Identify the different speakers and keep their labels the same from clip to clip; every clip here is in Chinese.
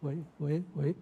Speaker 1: 喂。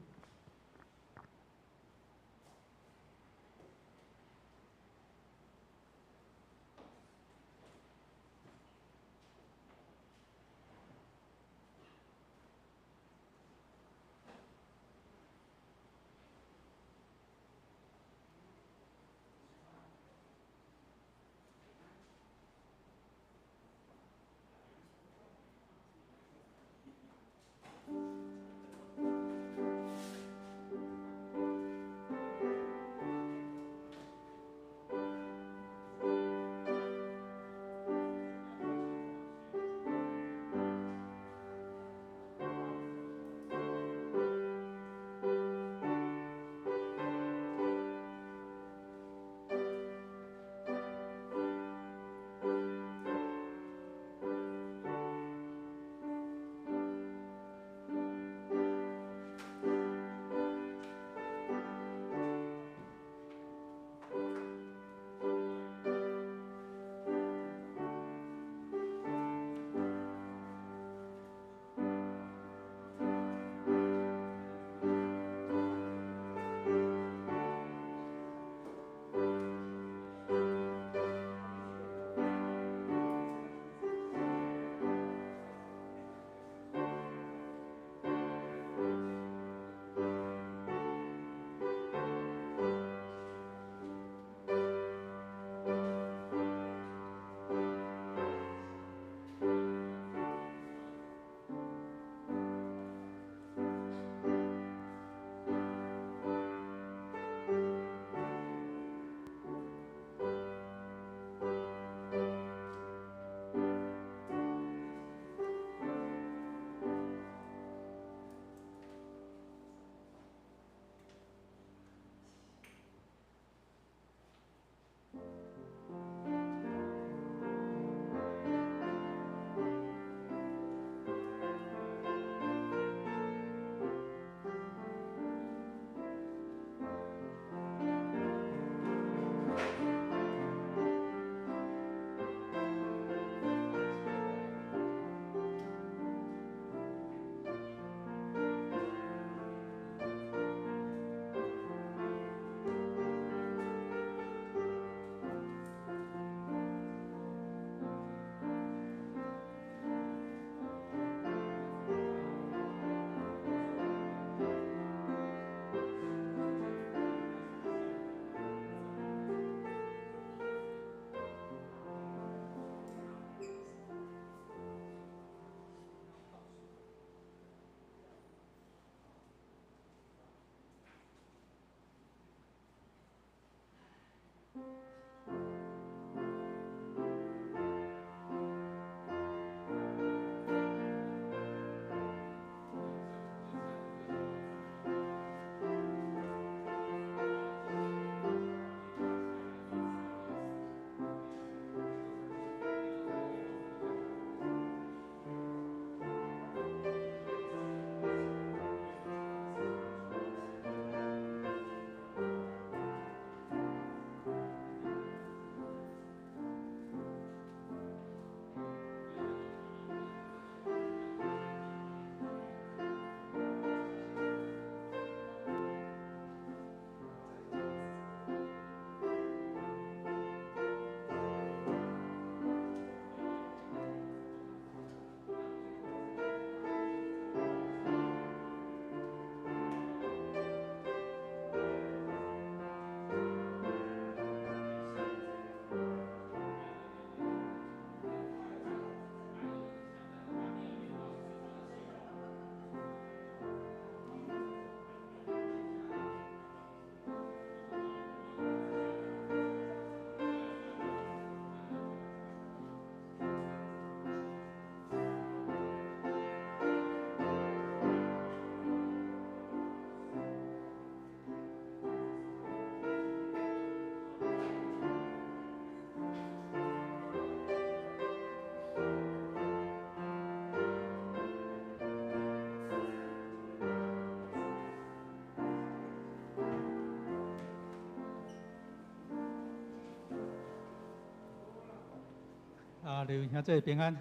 Speaker 1: 啊，刘兄弟平安。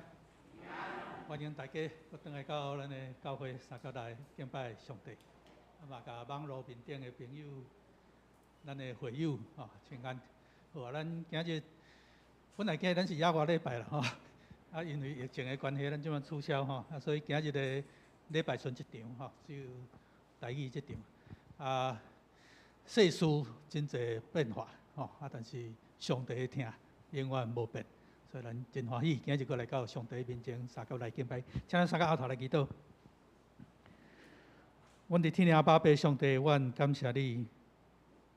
Speaker 1: 欢迎大家又回来到咱的教会三角内敬拜上帝。嘛，甲网络面顶的朋友，咱的会友请安。好，咱今日本来今日咱是亚外礼拜啦因为疫情的关系，咱即马取消所以今日的礼拜剩一场只有台语这场。世事真侪变化但是上帝的听永远无变。所以咱真欢喜，今日过来到上帝面前三角来敬拜，请咱三角后头来祈祷。阮伫天阿爸爸上帝，阮感谢你，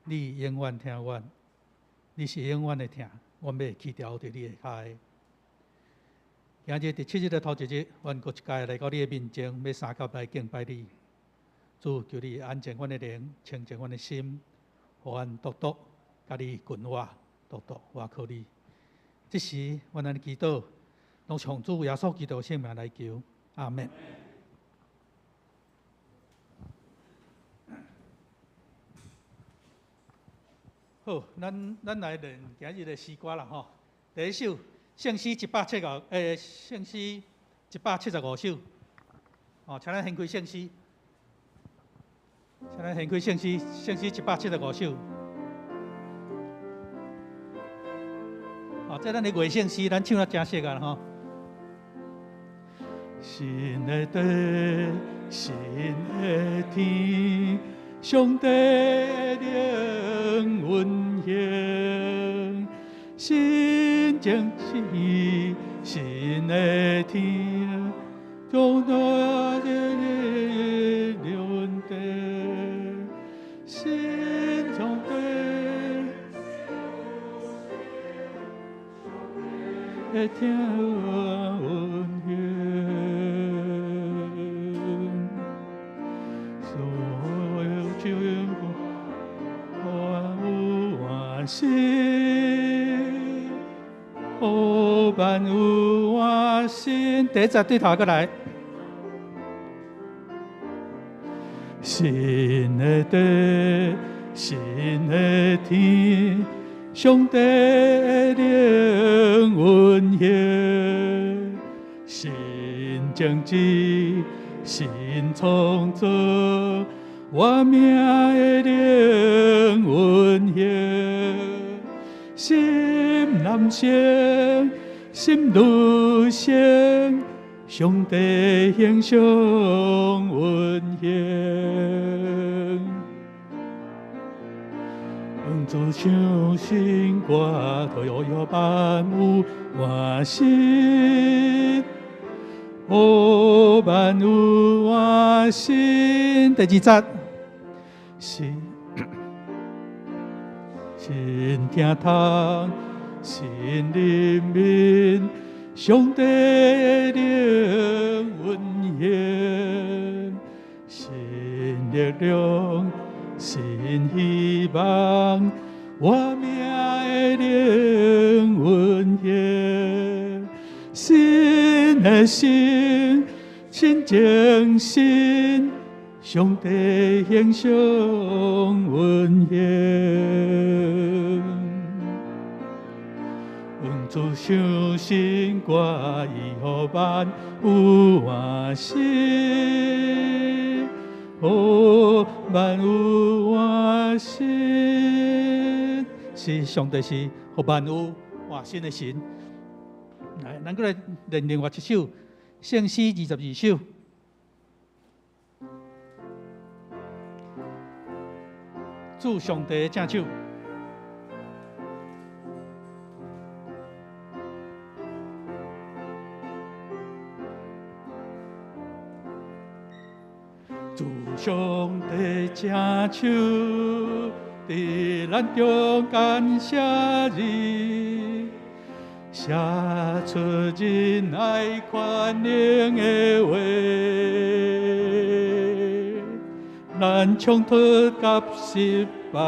Speaker 1: 你永远听阮，你是永远的听，阮要去掉伫你的脚。今日第7日的头一日，阮搁一届来到你的面前，要三角来敬拜你。主，求你安静阮的灵，清净阮的心，互阮独独甲你群我，独独我靠你。这时，阮安尼祈祷，拢从主耶稣基督圣名来求，阿门。好，咱来练今日的诗歌啦第一首圣诗175，圣诗175首。请咱掀开圣诗，圣诗175首。这咱的月圣诗，咱唱得真熟啦新的地，新的天，上帝的灵运行，新情志，新的天，将那的灵地，新上帝。的听运行，所有祝福万有万心，万有万心。第一集对头过来，新的地，新的天。上帝的灵运行，新政治，新创造，我命的灵运行，心男性，心女性，上帝形象运行。主唱新歌，都要万有万心，万有万心。第二节，新听堂，新人民，上帝的灵运行，新力量。新希望，我命的灵运行，新的心，亲情心，上帝形象运行。主唱新歌，以后万有万心。万有万心，是上帝是互万有万心的神。来，咱过来练另外一首圣诗22首。主上帝的正手。主上帝正手，伫咱中间写字，写出仁爱宽容的话。咱冲突甲失败，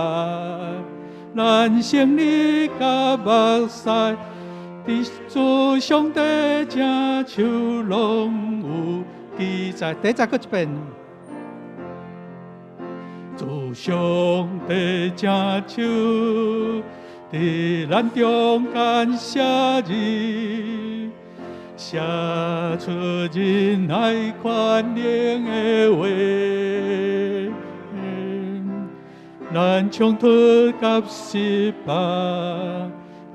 Speaker 1: 咱胜利甲目屎，伫主上帝正手拢有记载。第一节搁一遍。主上帝正手，伫咱中间写字，写出仁爱宽容的话。咱冲突甲失败，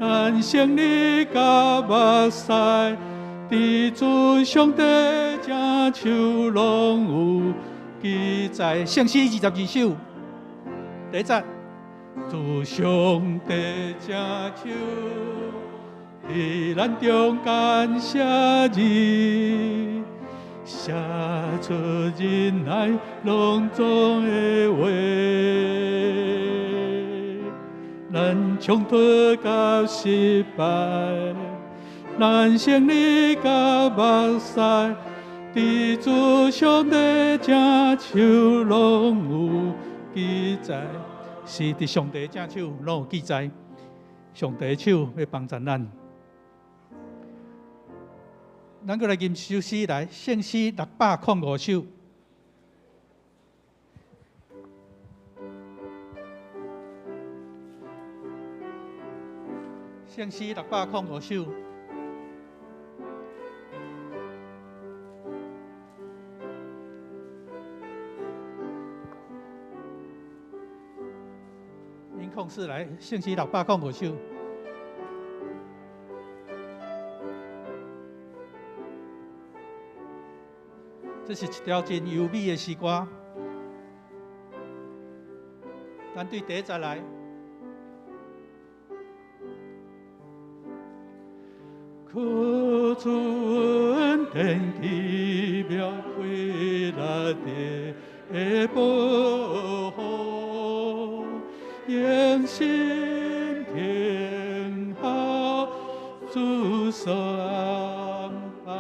Speaker 1: 咱胜利甲目屎，伫主上帝正手拢有记载。圣诗22首，第一节，主上帝正手，伫咱中间写字。写出仁爱隆重的话，咱冲突甲失败，咱胜利甲目屎，伫主上帝正手拢有记载，是伫上帝正手拢有记载，上帝手要帮助咱。咱过来吟首诗来，圣诗605首。圣诗605首。您控制来，圣诗605首。这是一条真优美的诗歌。咱对第一节来，可春天奇妙回来的保护，用心听好主所安排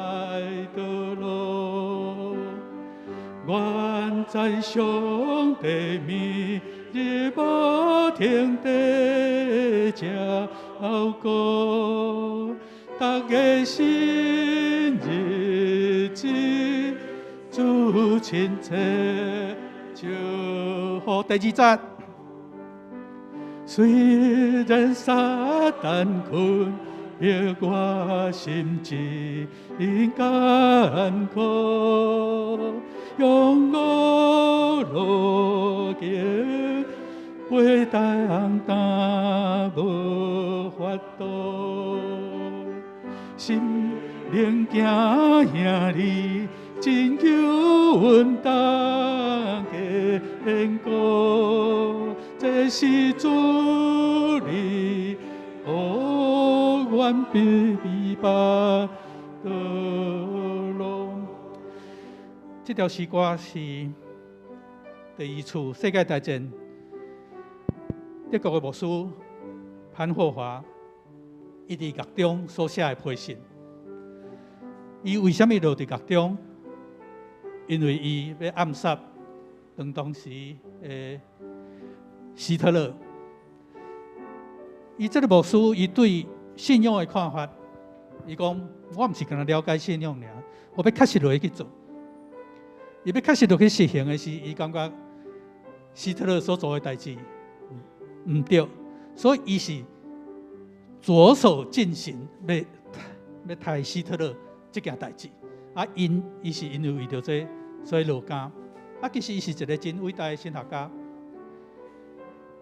Speaker 1: 的路。愿在上帝面日无停地照顾，逐个新日子主亲切祝福。第二节，虽然撒旦困逼我心一艰苦，用我路径袂当担无法度，心灵行兄弟真求稳当坚固，这是主你予阮明白道路。这条诗歌是第二次世界大战德国的牧师潘霍华伊伫狱中所写的批信。伊为什么落伫狱中？因为伊要暗杀当时的希特勒。伊这个牧师，伊对信仰的看法，伊讲：我唔是干那了解信仰尔，我要确实落去做。伊要确实落去实行的是，伊感觉希特勒所做的代志唔对，所以伊是着手进行要杀希特勒这件代志。伊是因为着这，所以落监。其实伊是一个真伟大的神学家。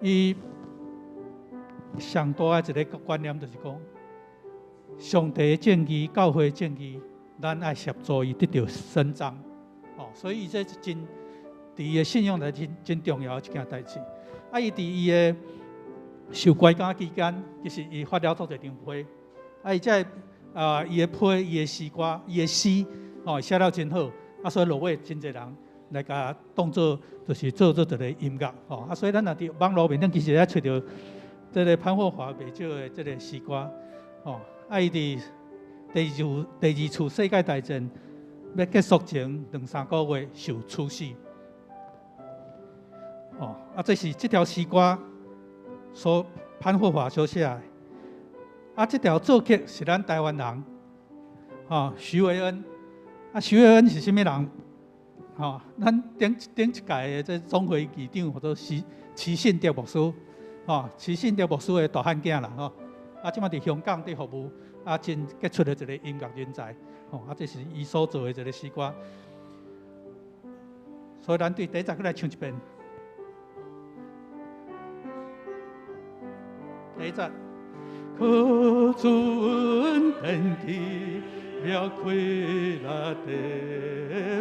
Speaker 1: 伊上大的一个观念就是讲，上帝的正义、教会的正义，咱爱协助伊得到伸张。所以这是真，伫伊的信仰来真重要的一件代志。伊伫伊的受关监期间，其实伊发了足侪张批。伊在伊的批、伊的诗歌、伊的诗，写了真好。所以落尾真侪人来甲当做就是做一个音乐。所以咱若伫网络面顶，其实也找到这个潘霍华袂少的这个诗歌。伊伫第二次世界大战要结束前2-3个月受处死。这是这条诗歌所潘霍华所写的。这条作曲是咱台湾人，徐维恩。徐维恩是什么人？咱顶一届的这总会议长叫做齐信德牧师。齐信德牧师的大汉囝啦。即马伫香港伫服务，真杰出的一个音乐人才，这是伊所做的一个诗歌。所以咱对第一节来唱一遍。第一节，可尊天地，了开那地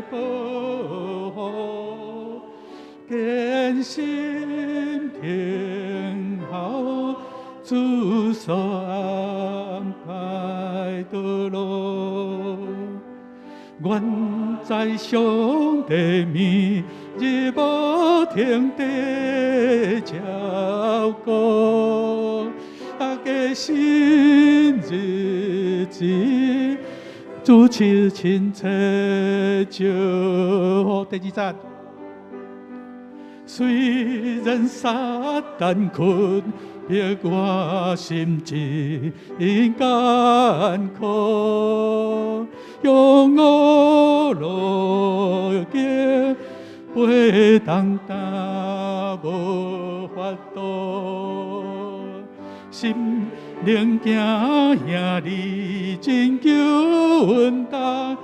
Speaker 1: 步，坚信天后主所安排道路。愿在上帝面日无停地照顾，个新日子主亲切照顾。第二节，虽然撒旦困，逼我心情艰苦，用我路径背当担无法度，心灵惊兄弟真求阮当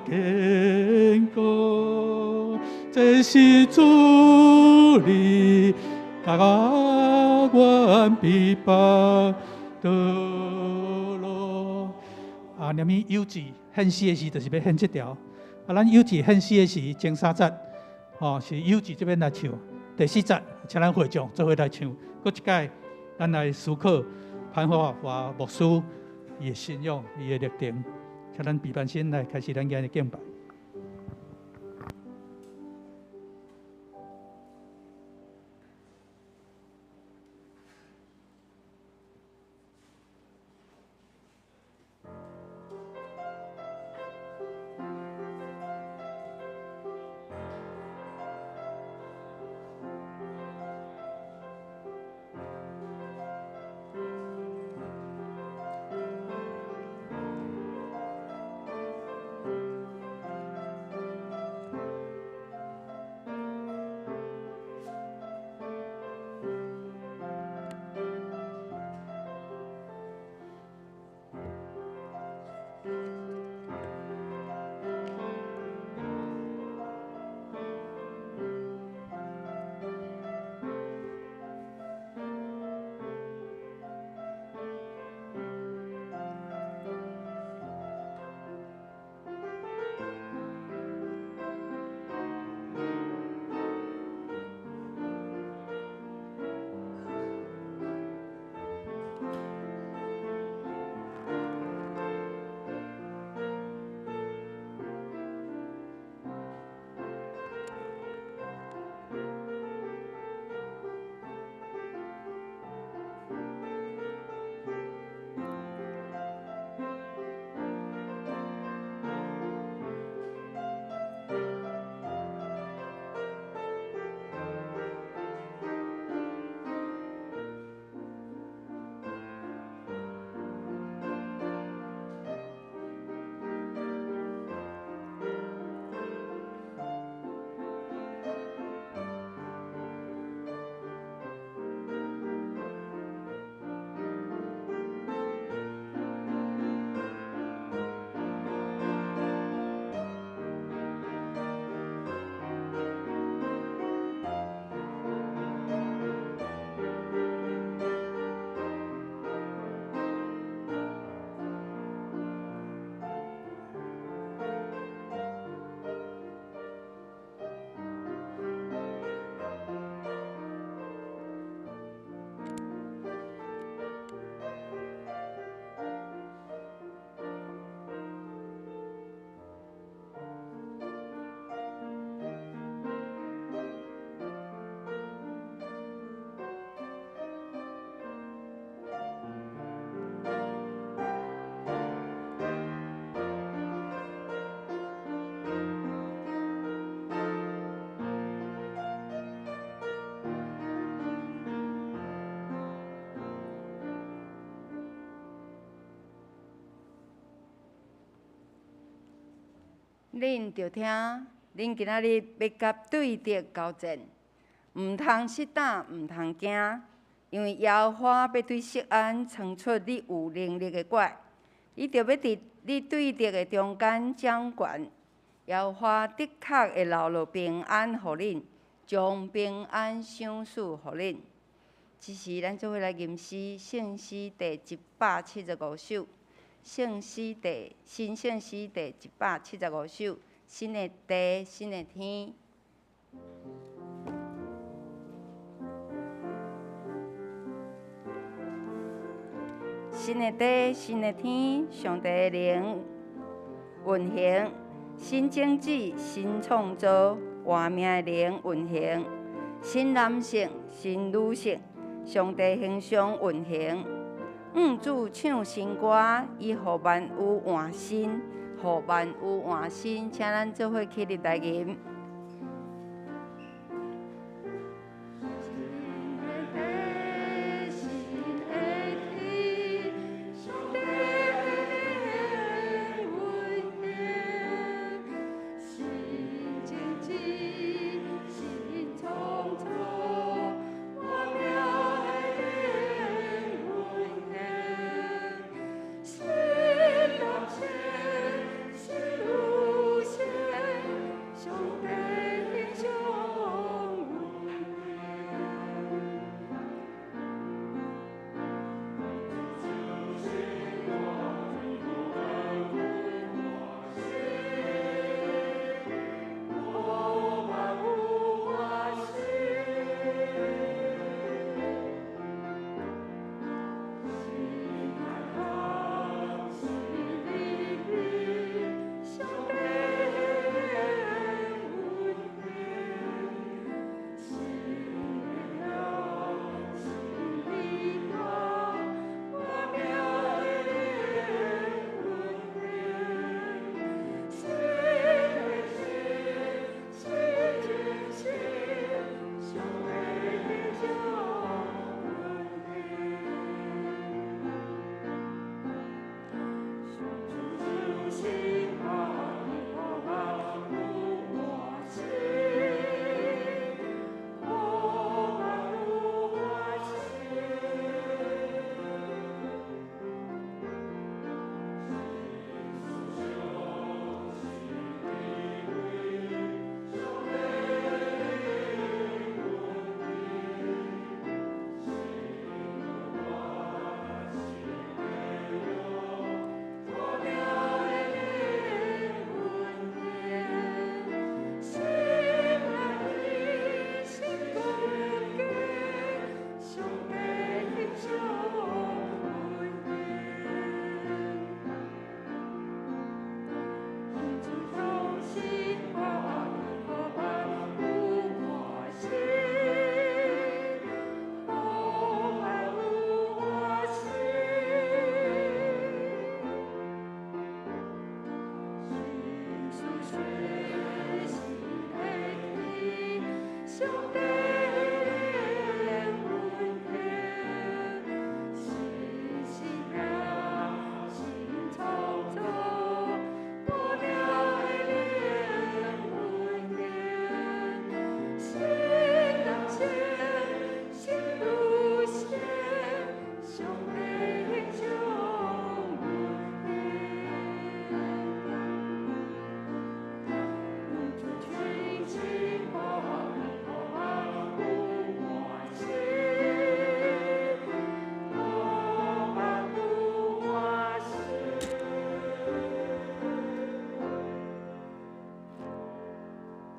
Speaker 1: 坚固，这是主你甲我逼迫道路。念伊幼稚献诗的时，就是要献这条。咱幼稚献诗的时，前3节，是幼稚这边来唱。第4节，请咱会众做伙来唱。搁一届，咱来思考潘华华牧师伊的信仰、伊的历程。请咱备办心来开始咱今日的敬拜。
Speaker 2: 恁着听，恁今仔日要甲对敌交战，毋通失胆，毋通惊，因为耶和华要对锡安创出你有能力的拐，你着要伫你对敌的中间掌权。耶和华的确会留落平安互恁，将平安赏赐互恁。这时，咱做伙来吟诗，圣诗第175首，新圣诗第175首，新的地，新的天。新的地，新的天，上帝的灵运行，新种子，新创造，活命的灵运行，新男性，新女性，上帝形象运行。主唱新歌，以互万有换新，互万有换新。请咱做伙起立来吟。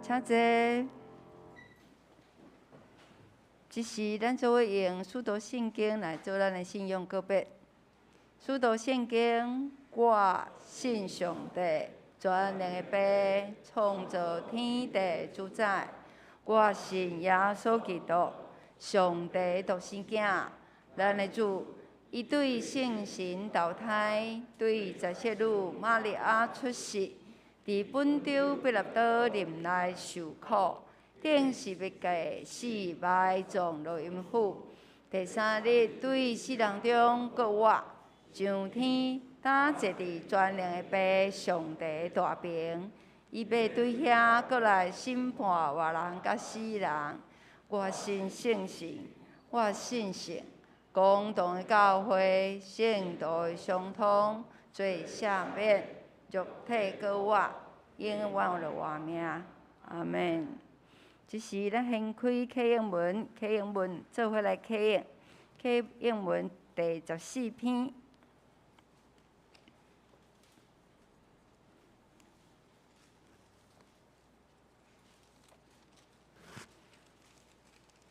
Speaker 2: 请坐。这时，咱做伙用使徒圣经来做咱的信仰告别。使徒圣经，我信上帝，全能的爸，创造天地主宰。我信耶稣基督，上帝独生囝，咱的主。伊对圣神投胎，对十色女玛利亚出世。伫本州彼拉多林内受苦，顶十字架死埋葬落阴府。第三日对死人中搁活，上天打坐伫全能的爸上帝大屏，伊要对遐搁来审判活人甲死人。我信圣神，我信神，共同的教会，圣道的相通，罪赦免，肉体搁活，永远的活命。阿门。即时咱掀开启应文，启应文做伙来启应。启应文第14篇。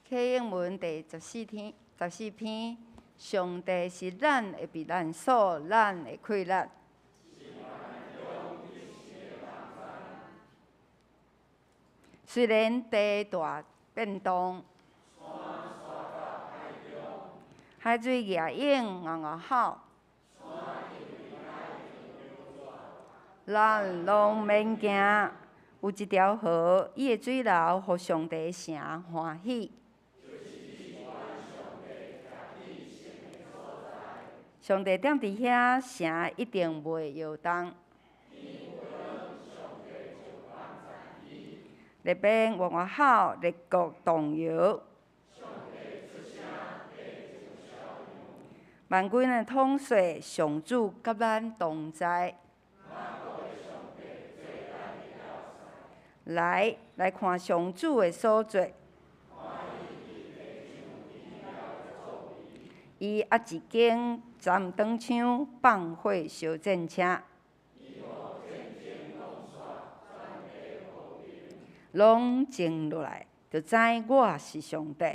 Speaker 2: 启应文第14篇，上帝是咱的避难所，咱的溃烂。虽然地大变动，海水野涌嗷吼，咱拢免惊。有一条河，伊的水流，互上帝城欢喜。上帝踮伫遐，城一定袂摇动。列兵弯弯吼，列国动摇。万军的统帅上主甲咱同在。来看上主的所做。伊压一间站长枪，放火烧战车。拢静落来，就知我是上帝。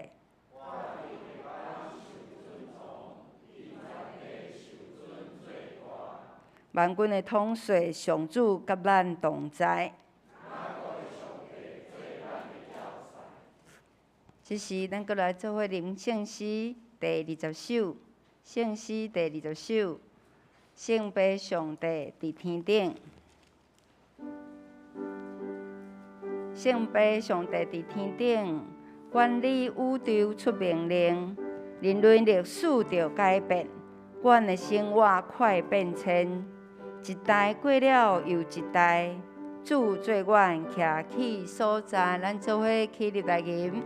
Speaker 2: 万军的统帅上主甲咱同在。即时，咱搁来做伙念圣诗第20首。圣诗第20首，圣父上帝伫天顶。圣父上帝伫天顶，管理宇宙出命令，人类历史着改变，阮的生活快变迁，一代过了又一代，主做阮徛起所在，咱做伙起立来吟。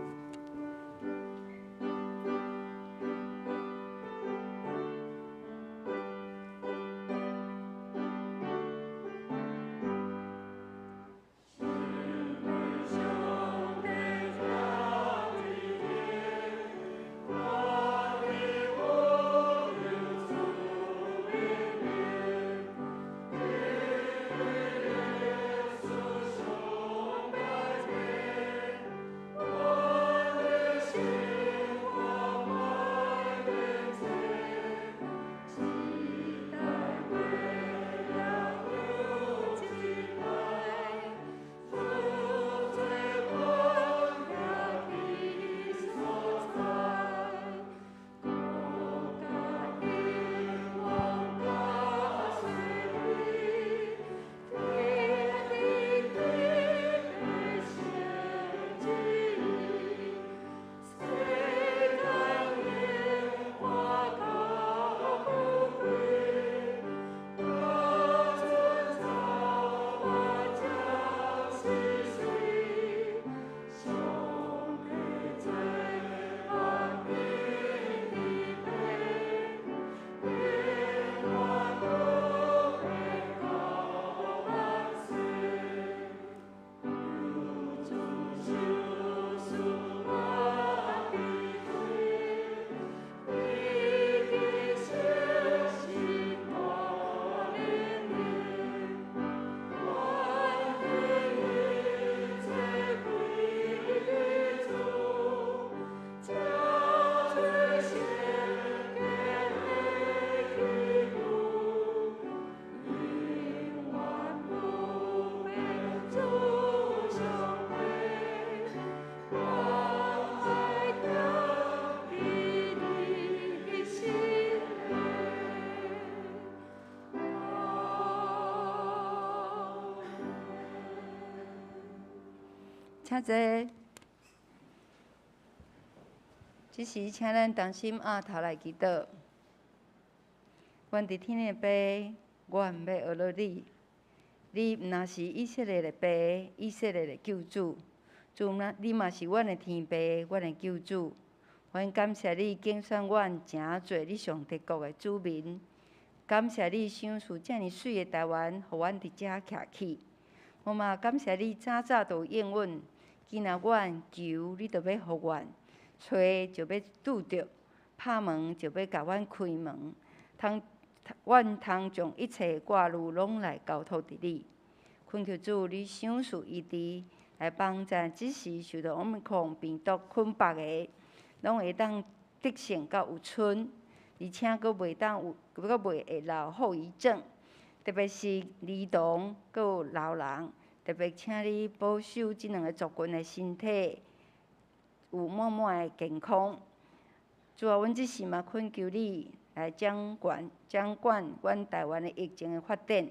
Speaker 2: 请坐。即时，请咱同心压头来祈祷。阮伫天的爸，阮要学落你。你毋若是以色列的爸，以色列的救主。主，你嘛是阮的天父，阮的救主。阮感谢你拣选阮诚做你上帝国的子民，感谢你赏赐遮尔水的台湾，互阮伫遮徛起。我嘛感谢你早早就应允，今仔阮求你就要互阮，找就要拄着，拍门就要甲阮开门，阮通将一切挂虑拢来交托伫你。恳求主，你赏赐医治，来帮助即时受到Omicron病毒困绑的，拢会当得胜到有剩，而且佫袂会留后遗症。特别是儿童佫有老人，特别请你保守即两个族群的身体有满满的健康。主啊，阮即时嘛恳求你来掌管阮台湾的疫情的发展，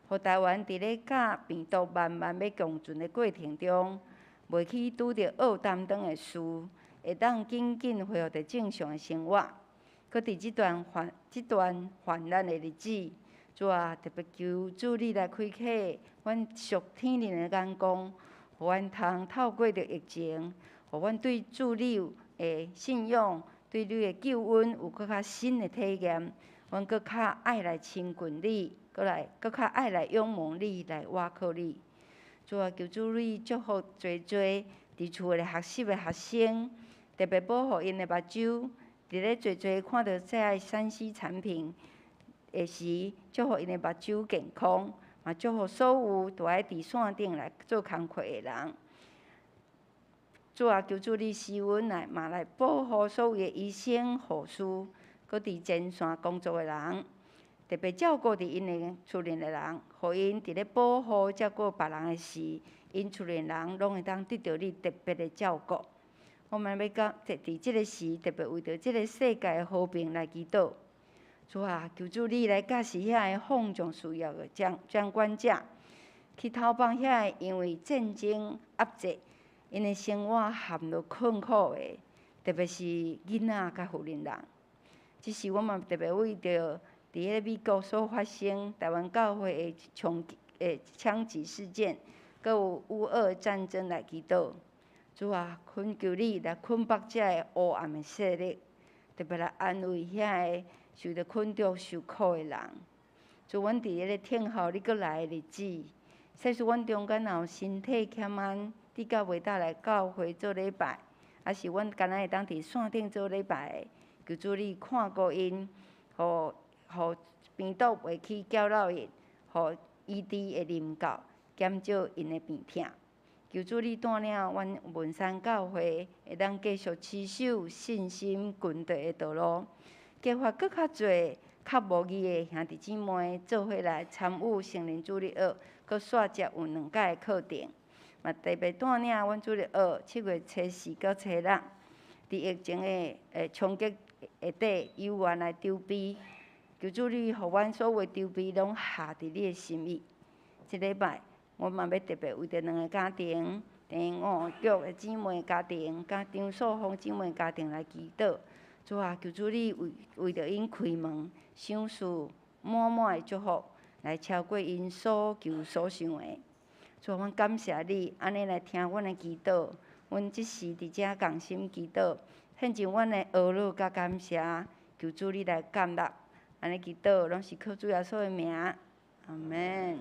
Speaker 2: 互台湾伫咧甲病毒慢慢要共存的过程中，袂去拄着恶担当的事，会当紧恢复着正常的生活。搁伫即段患难的日子，主啊，特别求主你来开启阮属天灵的眼光，互阮通透过着疫情，互阮对主你的信仰、对你的救恩有搁较深的体验，阮搁较爱来亲近你，搁较爱来仰望你，来倚靠你。主啊，求主你祝福侪伫厝咧学习的学生，特别保护因的目睭，伫咧侪看到这些3C 产品的时，祝福因的目睭健康，嘛祝福所有伫爱伫线顶来做工课的人。主啊，求主你施恩来，嘛来保护所有的医生、护士，搁伫前线工作的人，特别照顾伫因的厝内的人，互因伫咧保护照顾别人的时，因厝内人拢会当得到你特别的照顾。我们要伫即个时，特别为着即个世界的和平来祈祷。主啊，求主你来教示遐个放纵需要的掌管者，去讨帮遐个因为战争压制，因的生活陷入困苦的，特别是囡仔甲妇人人。即是我嘛特别为着伫迄个美国所发生台湾教会的枪击事件，搁有乌俄战争来祈祷。主啊，恳求你来捆绑遮个黑暗的势力，特别来安慰遐个受着困着受苦的人。主，阮伫迄个听候你搁来的日子，假使阮中间若有身体欠安，你甲袂当来教会做礼拜，还是阮干那会当伫线顶做礼拜的，求主你看顾因，互病毒袂去搅扰因，互医治会临到，减少因的病痛。求主你带领阮文山教会，会当继续持守信心军队的道路，激发搁较侪较无义的兄弟姊妹做伙来参与圣灵主日学，搁续接有2届的课程，嘛特别带领阮主日学7月初4到初6，伫疫情的冲击下底，由原来筹备。求主你互阮所有筹备拢下伫你的心意。即礼拜，我嘛要特别为着2个家庭，电五局的姊妹家庭，甲张素芳姊妹家庭来祈祷。主啊，求主你为着因开门，赏赐满满的祝福，来超过因所求所想的。主啊，阮感谢你，安尼来听阮的祈祷。阮即时伫遮共心祈祷，献上阮的懊恼甲感谢，求主你来接纳。安尼祈祷，拢是靠主耶稣的名，阿门。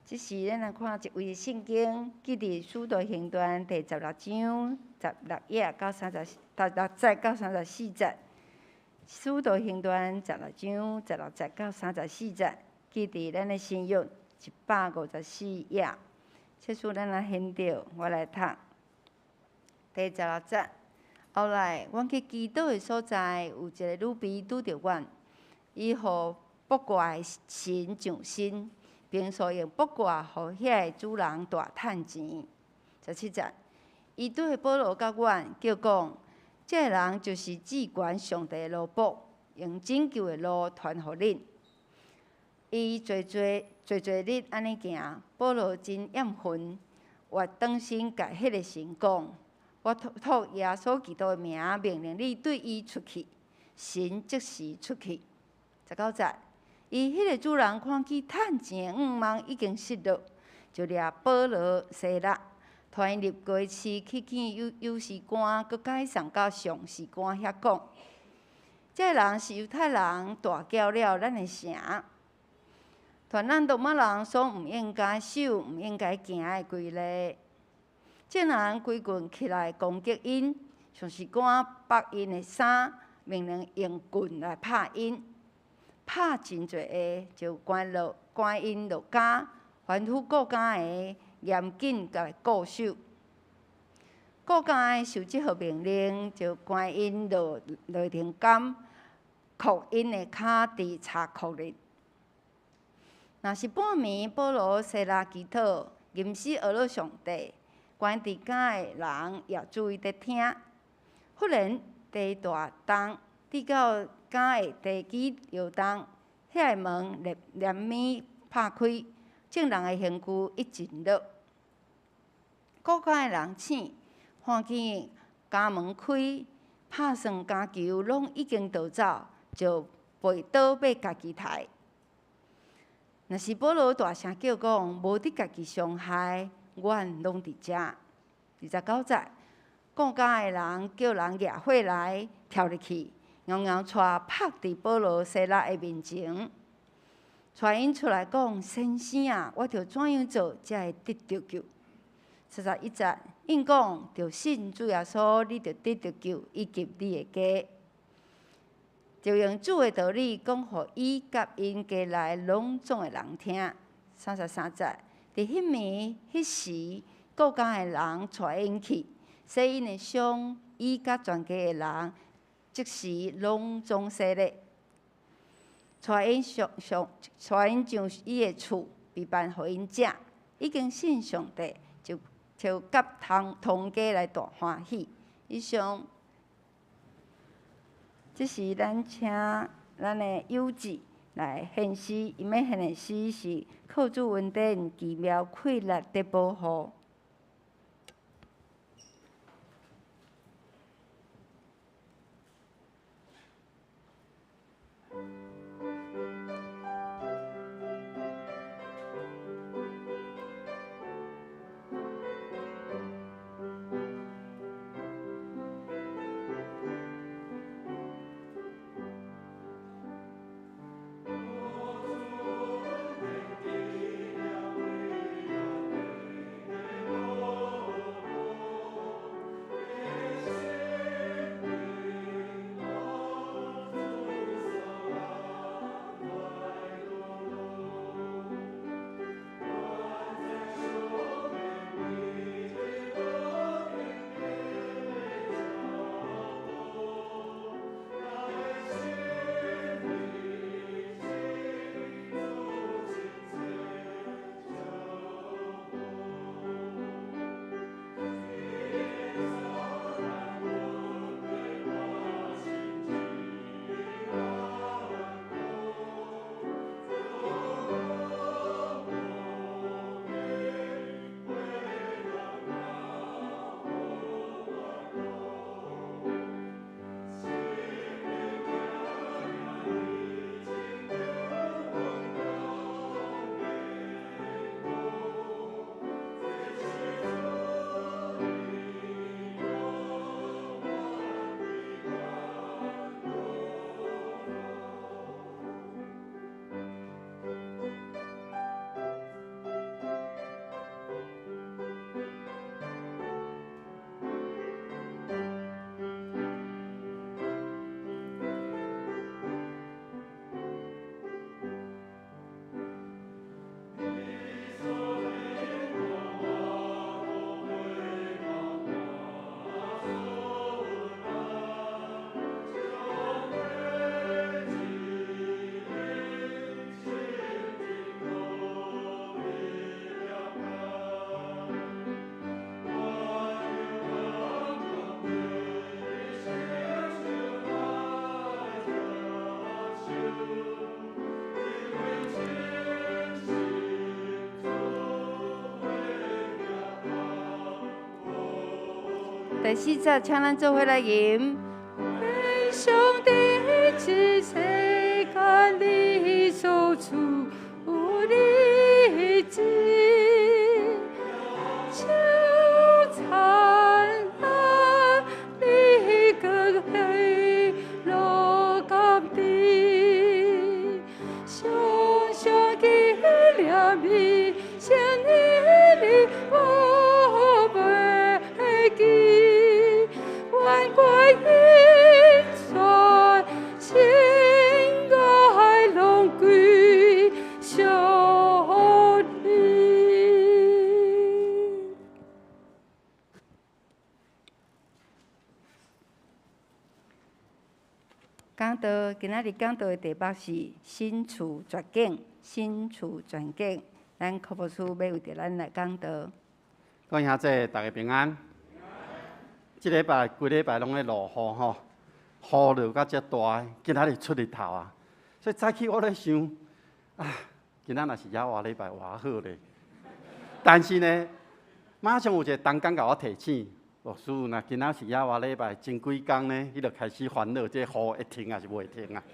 Speaker 2: 即时咱来看一位圣经，记伫《使徒行传》第16章16页到16节到34节，《使徒行传》16章16节到34节，记伫咱的新约154页。这书咱来掀着，我来读。第16节，后来，阮去祈祷的所在，有一个女婢拄着阮，以互卜卦的神上身，并所用卜卦，互遐个主人大趁钱。17节，伊对保罗甲阮叫讲，这个人就是至高上帝的罗卜，用拯救的路传互恁。伊侪日安尼行，保罗真厌烦，活转身甲迄个神讲：我托耶稣基督的名，命令你对伊出去。神即时出去。19节，伊迄个主人看见趁钱的梦已经失落，就掠保罗西拉，传入街市去见有士官，佮解送到上士官遐讲：这个人是犹太人大搅了咱的城，传咱罗马人所毋应该守、毋应该行的规例。众人规群起来攻击因，上士官剥因的衫，命令用棍来拍因，拍真侪下，就关因落监，吩咐各家的严紧甲固守。各家的受即号命令，就关因落庭监，扣因的骹伫柴窟里。若是半暝，保罗西拉祈祷，吟诗学了上帝，关伫监的人也注意伫听。忽然地大动，直到监的地基摇动，遐个门连绵拍开，众人的刑具一尽落。各家的人醒，看见监门开，拍算监球拢已经逃走，就背倒要家己刣。若是保罗大声叫讲，无伫家己伤害，阮拢伫遮。29节，各家的人叫人举火来，跳入去，硬硬带拍伫保罗西拉的面前，带因出来讲：先生啊，我着怎样做才会得着救？31节，因讲：着信主耶稣，你着得着救，以及你的家。就用主的道理讲，互伊甲因家内拢总的人听。33节，伫迄暝迄时，各家的人带因去，洗因的伤，伊甲全家的人即时拢总洗咧。带因上伊的厝，备办互因食。已经信上帝，就甲同家来大欢喜。以上。即是咱请咱的友子来献诗，伊要献的诗是靠主恩典奇妙快乐的保护。第4节，请咱做伙来吟。上帝之世间你所处有你知，超灿烂你更喜乐甘地，想想纪念你，想你我袂记，万国因传情爱拢归上你。讲道今仔日讲道的题目是新厝绝景，新厝绝景。咱科牧师要为着咱来讲道。
Speaker 3: 各位兄弟，大家平安。即礼拜、规礼拜拢咧落雨吼，雨落到遮大，今仔日出日头啊！所以早起我咧想，今仔若是野外礼拜，偌好咧。但是呢，马上有一个同工甲我提醒，老师，若今仔是野外礼拜，前几工呢，伊就开始烦恼，这雨会停还是袂停啊？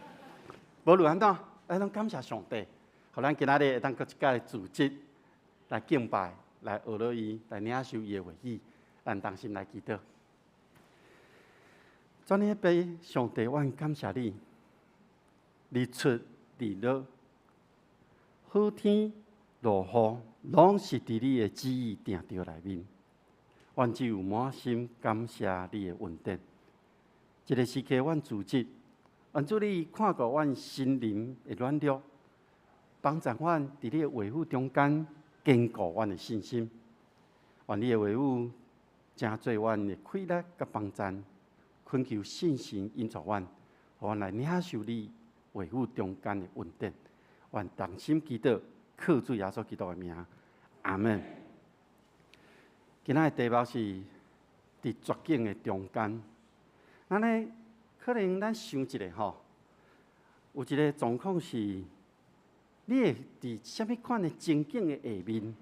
Speaker 3: 无论安怎，咱感谢上帝，互咱今仔日会当搁一届组织来敬拜。来学了伊，来领受伊的话语，咱同心来祈祷。转呢杯上帝，我感谢你，日出日落，好天落雨，拢是伫你的旨意定着内面。阮只有满心感谢你的恩典。这个时刻，阮自责，愿主你看顾阮心灵的软弱，帮助阮伫你的话语中间。坚固阮的信心，愿你的话语成做阮的快乐甲帮助，恳求信心引助阮，互阮来领受你话语中间的恩典。愿同心祈祷，靠主耶稣基督的名，阿门。今仔的题目是伫绝境的中间。咱呢，可能咱想一下吼，有一个状况是。你会伫什么款的情景的下面，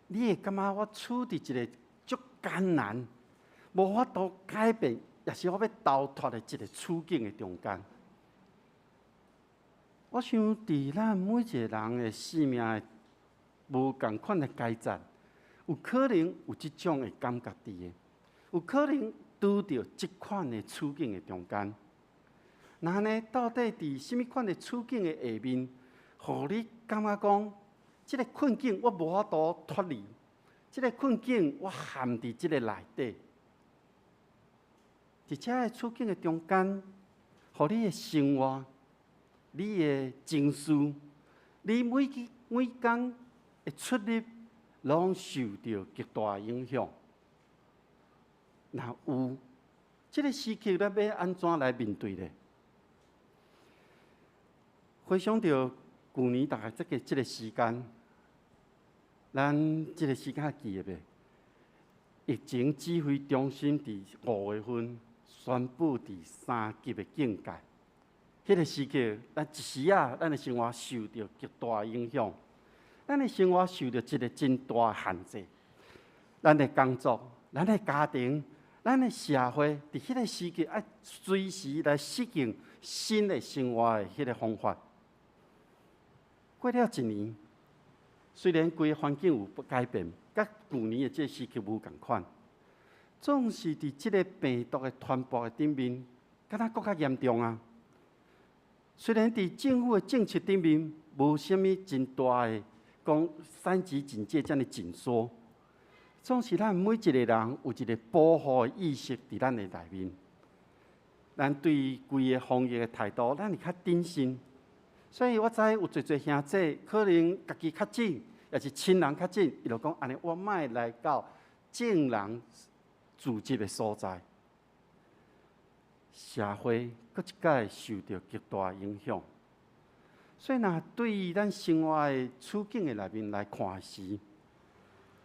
Speaker 3: 你会感觉我处伫一个足艰难、无法度改变，也是我要逃脱的一个处境的中间。我想，伫咱每一个人的生命的无共款的阶段，有可能有即种的感觉伫的，有可能拄着即款的处境的中间。那呢，到底伫什么款的处境的下面？互你感觉讲，即个困境我无法度脱离，即个困境我陷伫即个内底，伫遮个处境的中间，互你的生活、你的情绪、你每工的出入，拢受到极大的影响。若有，即个时刻咱要安怎来面对呢？回想到。去年大概这个时间，咱这个时间还记得袂？疫情指挥中心伫5月份宣布伫3级的警戒。迄个时刻，咱一时啊，咱的生活受到极大的影响，咱的生活受到一个真大的限制。咱的工作、咱的家庭、咱的社会，伫迄个时刻要随时来适应新的生活的迄个方法。过了一年，虽然规个环境有改变，甲去年的这时期无共款，总是伫即个病毒的传播的顶面，敢若更较严重啊。虽然伫政府的政策顶面无啥物真大的讲3级警戒这样的紧缩，总是咱每一个人有一个保护的意识伫咱的内面。咱对规个防疫的态度，咱会较谨慎。所以我知有侪兄弟可能家己确诊，也是亲人确诊，伊就讲安尼，我莫来到正人聚集的所在，社会搁一届受到极大影响。所以，若对于咱生活的处境的内面来看时，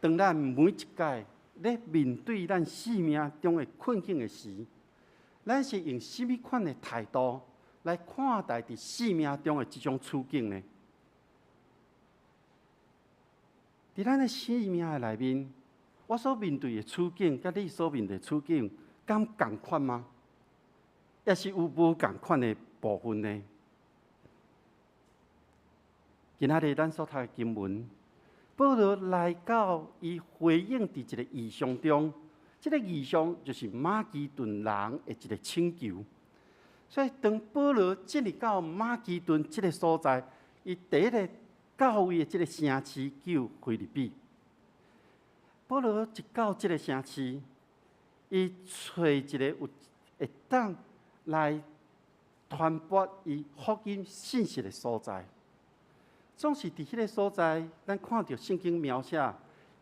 Speaker 3: 当咱每一届咧面对咱生命中的困境的时，咱是用什么款的态度？来看待伫生命中的这种处境呢？伫咱的生命的内面，我所面对的处境，甲你所面对的处境，敢共款吗？也是有无共款的部分呢？今仔日咱所读的经文，保罗来到伊回应伫一个异象中，这个异象就是马其顿人的一个请求。所以，当保罗进入到马其顿这个所在，伊第一个到位的这个城市叫腓立比。保罗一到这个城市，伊找一个有会当来传播伊福音信息的所在。总是伫迄个所在，咱看到圣经描写，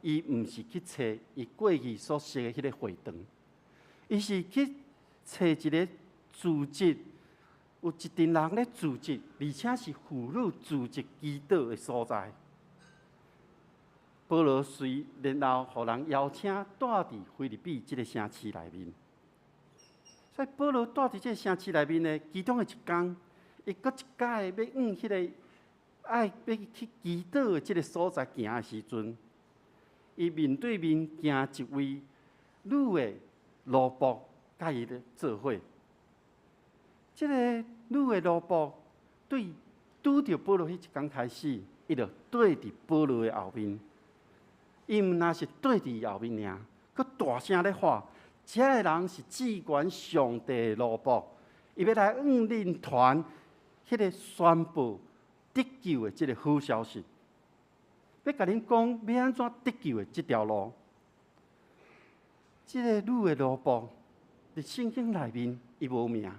Speaker 3: 伊毋是去找伊过去所设的迄个会堂，伊是去找一个组织，有一群人咧组织，而且是妇女组织祈祷的所在。保罗然后互人邀请带伫腓立比这个城市内面。所以保罗带伫这个城市内面呢，其中的一天，伊搁一届要往迄个爱要去祈祷的这个所在行的时阵，伊面对面行一位女的奴仆，甲伊咧做伙。这个女的奴仆拄着保罗迄一天开始，伊就对伫保罗的后面。伊毋那是对伫伊后面尔，佮大声咧喊：这个人是至关上帝的奴仆，伊要来往恁传迄个宣布得救的这个好消息，要甲恁讲要安怎得救的这条路。这个女的奴仆伫圣经内面，伊无名。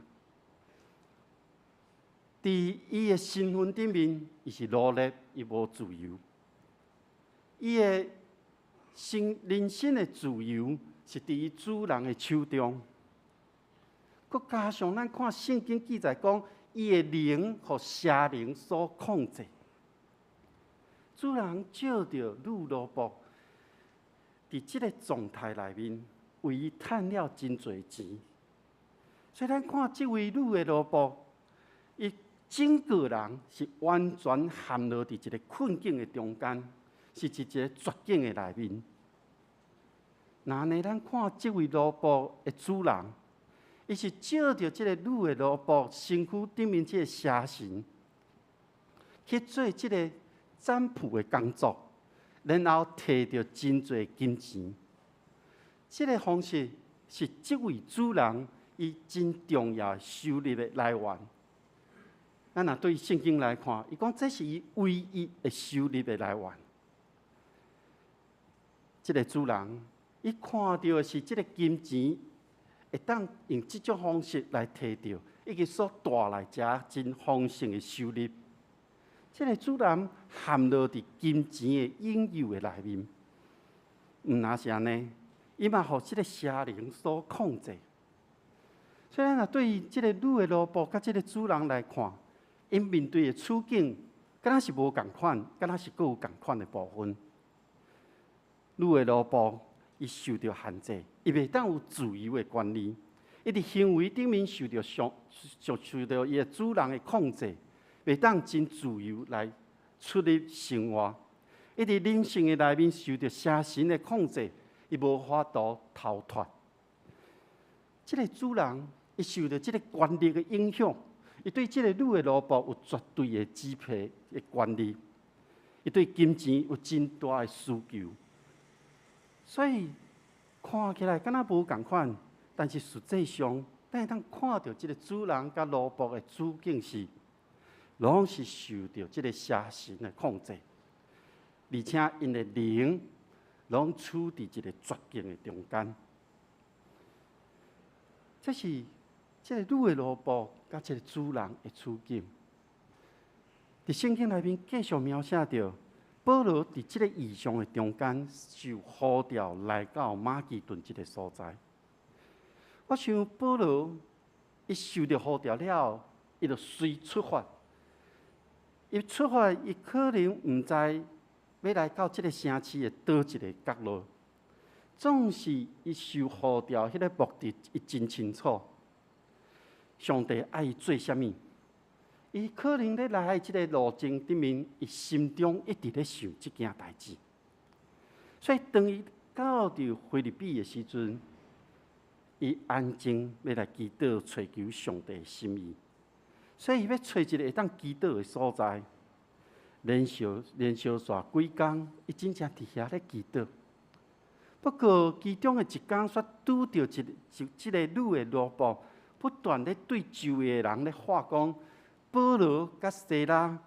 Speaker 3: 伫伊的身份顶面，伊是奴隶，伊无自由。伊的人生的自由是伫伊主人的手中。佮加上咱看圣经记载讲，伊的灵互邪灵所控制。主人借着女奴仆，伫即个状态内面，为伊赚了真侪钱。所以咱看即位女的奴仆，伊整个人是完全陷落伫一个困境的中间，是一个绝境的内面。那呢，咱看即位奴仆的主人，伊是借着即个女的奴仆身躯顶面即个邪神，去做即个占卜的工作，然后摕到真侪金钱。即个方式是即位主人伊真重要的收入的来源。咱若对圣经来看，伊讲这是伊唯一的收入的来源。即个主人，伊看到的是即个金钱，会当用即种方式来摕到，已经所带来遮真丰盛的收入。即个主人陷落伫金钱的引诱的内面，毋那是安尼，伊嘛互即个邪灵所控制。所以，咱若对于即个女的奴仆甲即个主人来看，因面对的处境，敢若是无共款，敢若是各有共款的部分。女的奴仆，伊受到限制，伊袂当有自由的权利，伊伫行为顶面受到伊的主人的控制，袂当真自由来出入生活。伊伫人生的内面受到邪神的控制，伊无法度逃脱。即个主人，伊受到即个权力的影响。伊对即个女的奴仆有绝对的支配的权利，伊对金钱有真大的需求，所以看起来敢若无共款，但是实际上，咱会当看到即个主人甲奴仆的处境是，拢是受到即个邪神的控制，而且因的灵拢处伫一个绝境的中间。这是即个女的奴仆甲即个主人的处境，伫圣经内面继续描写到，保罗伫即个异象的中间受呼召来到马其顿这个所在。我想保罗伊受到呼召了，伊就随出发。伊出发，伊可能毋知要来到即个城市的倒一个角落，总是伊受呼召迄个目的，伊真清楚。上帝爱伊做啥物？伊可能咧来即个路程顶面，伊心中一直咧想即件代志。所以当伊到着腓立比的时阵，伊安静要来祈祷，寻求上帝的心意，所以伊要找一个会当祈祷的所在。连续煞几工，伊真正伫遐咧祈祷。不过其中的一天，却拄着即个女的罗卜，不断咧对周围的人咧话讲：保罗甲西拉，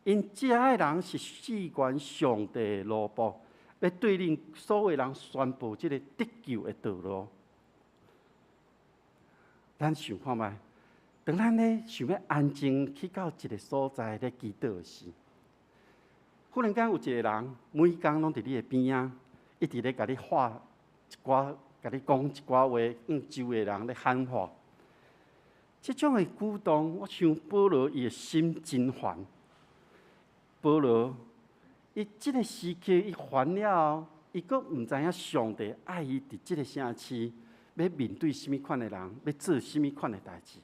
Speaker 3: 因遮的人是事关上帝的罗卜，要对恁所有人宣布即个得救的道路。咱想看觅，当咱咧想要安静去到一个所在咧祈祷时，忽然间有一个人，每工拢伫你的边仔，一直咧甲你话一寡，甲你讲一寡话，周围人咧喊话。即种的举动，我想保罗伊的心真烦。保罗，伊即个时刻伊烦了后，伊阁毋知影上帝爱伊伫即个城市。要面对什么款的人，要做什么款的代志，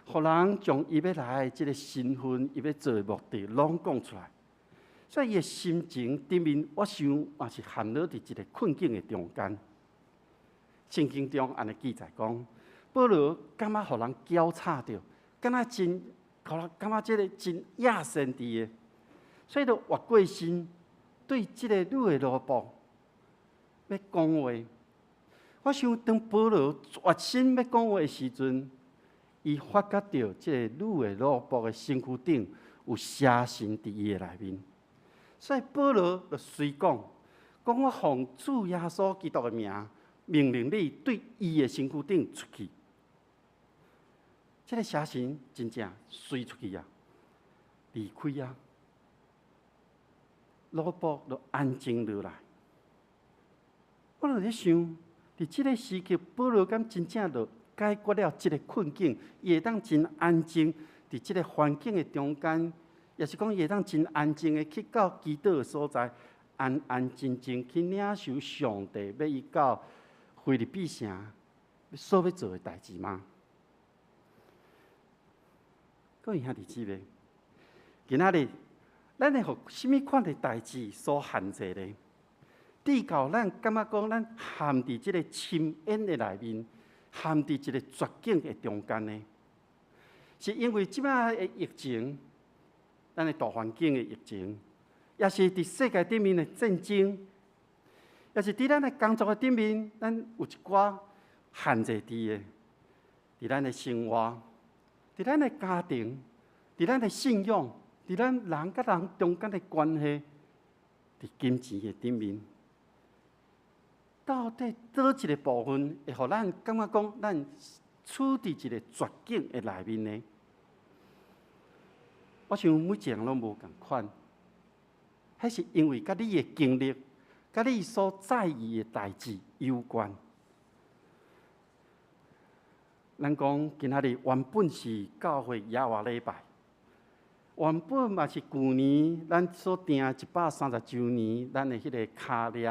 Speaker 3: 互人将伊要来即个身份，伊要做的目的，拢讲出来。所以伊的心情顶面，我想也是陷落伫一个困境的中间。圣经中安尼记载讲，保罗感觉互人搅吵着，感觉真，互人感觉即个真亚神伫的，所以就越过身对即个女的罗卜要讲话。我想，当保罗决心要讲话的时阵，伊发觉到即个女的罗卜的身躯顶有写神伫伊的内面，所以保罗就随讲，我奉主耶稣基督的名，命令你对伊的身躯顶出去。即个写神真正随出去啊，离开啊，罗卜就安静落来。我就咧想。伫即个时刻，保罗敢真正就解决了即个困境，伊会当真安静伫即个环境的中间，也是讲伊会当真安静的去到祈祷的所在，安安静静去领受上帝要伊到腓立比城所要做的代志吗？各位兄弟姊妹，今仔日咱会互什么款的代志所限制呢？至到咱感觉讲，咱陷伫即个深渊的内面，陷伫一个绝境的中间呢？是因为即摆的疫情，咱的大环境的疫情，也是伫世界顶面的战争，也是伫咱的工作的顶面，咱有一寡限制伫的，伫咱的生活，伫咱的家庭，伫咱的信仰，伫咱人甲人中间的关系，伫金钱的顶面。到底倒一个部分会互咱感觉讲，咱处伫一个绝境的内面呢？我想每一个人拢无共款，迄是因为甲你的经历、甲你所在意的代志有关。咱讲今仔日原本是教会耶和华礼拜，原本嘛是旧年咱所定130周年，咱的迄个卡掠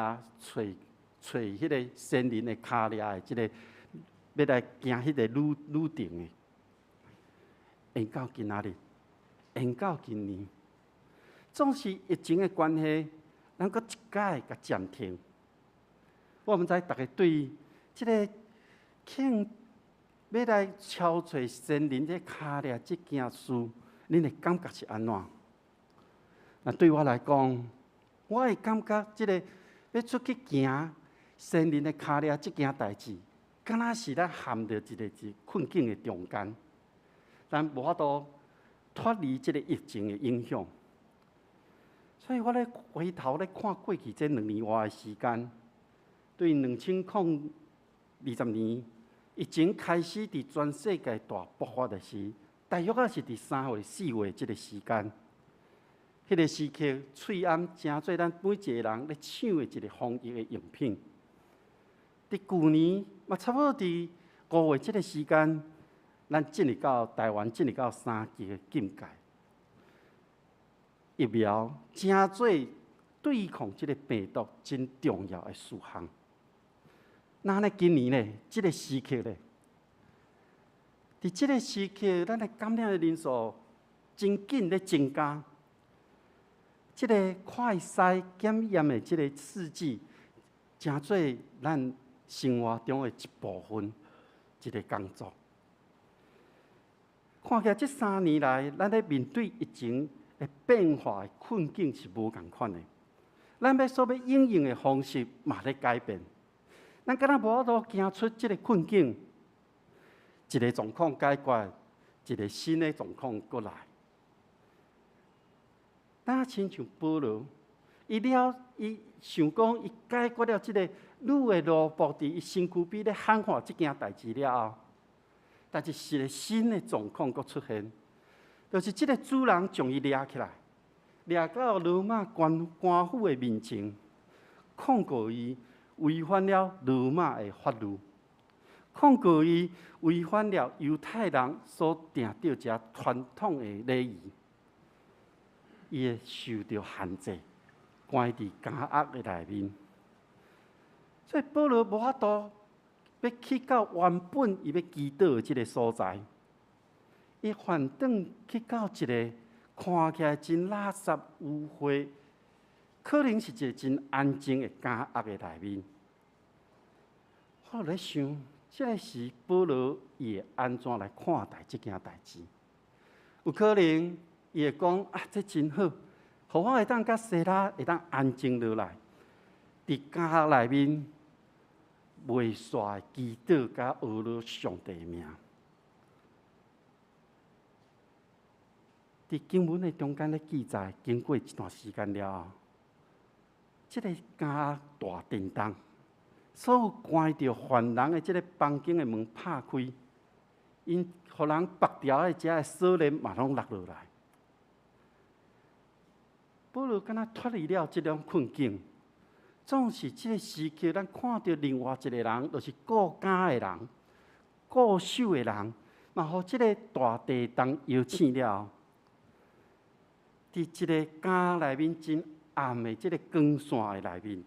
Speaker 3: 找迄个先人的卡掠的即个，要来行迄个旅程的，延到今仔日，延到今年，总是疫情的关系，咱阁一届甲暂停。我毋知大家对即个庆要来敲找先人这卡掠这件事，恁的感觉是安怎？那对我来讲，我会感觉即个要出去行。先人的卡掠这件代志，敢若是咱陷入一个困境的中间，咱无法度脱离这个疫情的影响。所以我咧回头咧看过去这2年外的时间，对2020年疫情开始伫全世界大爆发的时，大约是伫3月、4月这个时间。迄个时刻，喙暗真做咱每一个人咧抢的一个防疫的用品。伫旧年嘛，差不多伫5月这个时间，咱进入到台湾，进入到3级的禁戒。疫苗真做对抗这个病毒真重要的事项。那呢，今年呢，这个时刻呢，伫这个时刻，咱的感染的人数真紧咧增加。这个快筛检验的这个试剂，真做咱生活中的一部分，一个工作。看起来这3年来，咱咧面对疫情的变化的困境是无共款的。咱要应用的方式嘛咧改变。咱敢若无法度行出这个困境，一个状况解决，一个新的状况过来。咱亲像保罗，伊想讲，伊解决了这个女的奴仆伫伊身躯边咧喊话这件代志了后，但是一个新的状况佫出现，就是这个主人将伊抓起来，抓到罗马官府的面前，控告伊违反了罗马的法律，控告伊违反了犹太人所定着这传统的礼仪，伊会受到限制，关伫监狱的内面。所以保罗无法度要去到原本伊要祈祷的这个所在，伊反转去到一个看起来真垃圾污秽，可能是一个真安静的监狱的内面。我咧想，这个时保罗伊会安怎来看待这件代志？有可能伊会讲啊，这真好，互我会当甲西拉会当安静落来，伫监狱内面袂煞的祈祷甲学了上帝的名。伫经文的中间咧记载，经过一段时间了后，这个监狱大震动。所有关着犯人的这个房间的门拍开，因互人拔掉的这个锁链嘛拢落落来。保罗敢若脱离了这种困境，总是这个时刻，咱看到另外一个人，就是顾家的人、顾守的人，嘛，互这个大地动摇醒了。伫这个监内面真暗的这个光线的内面。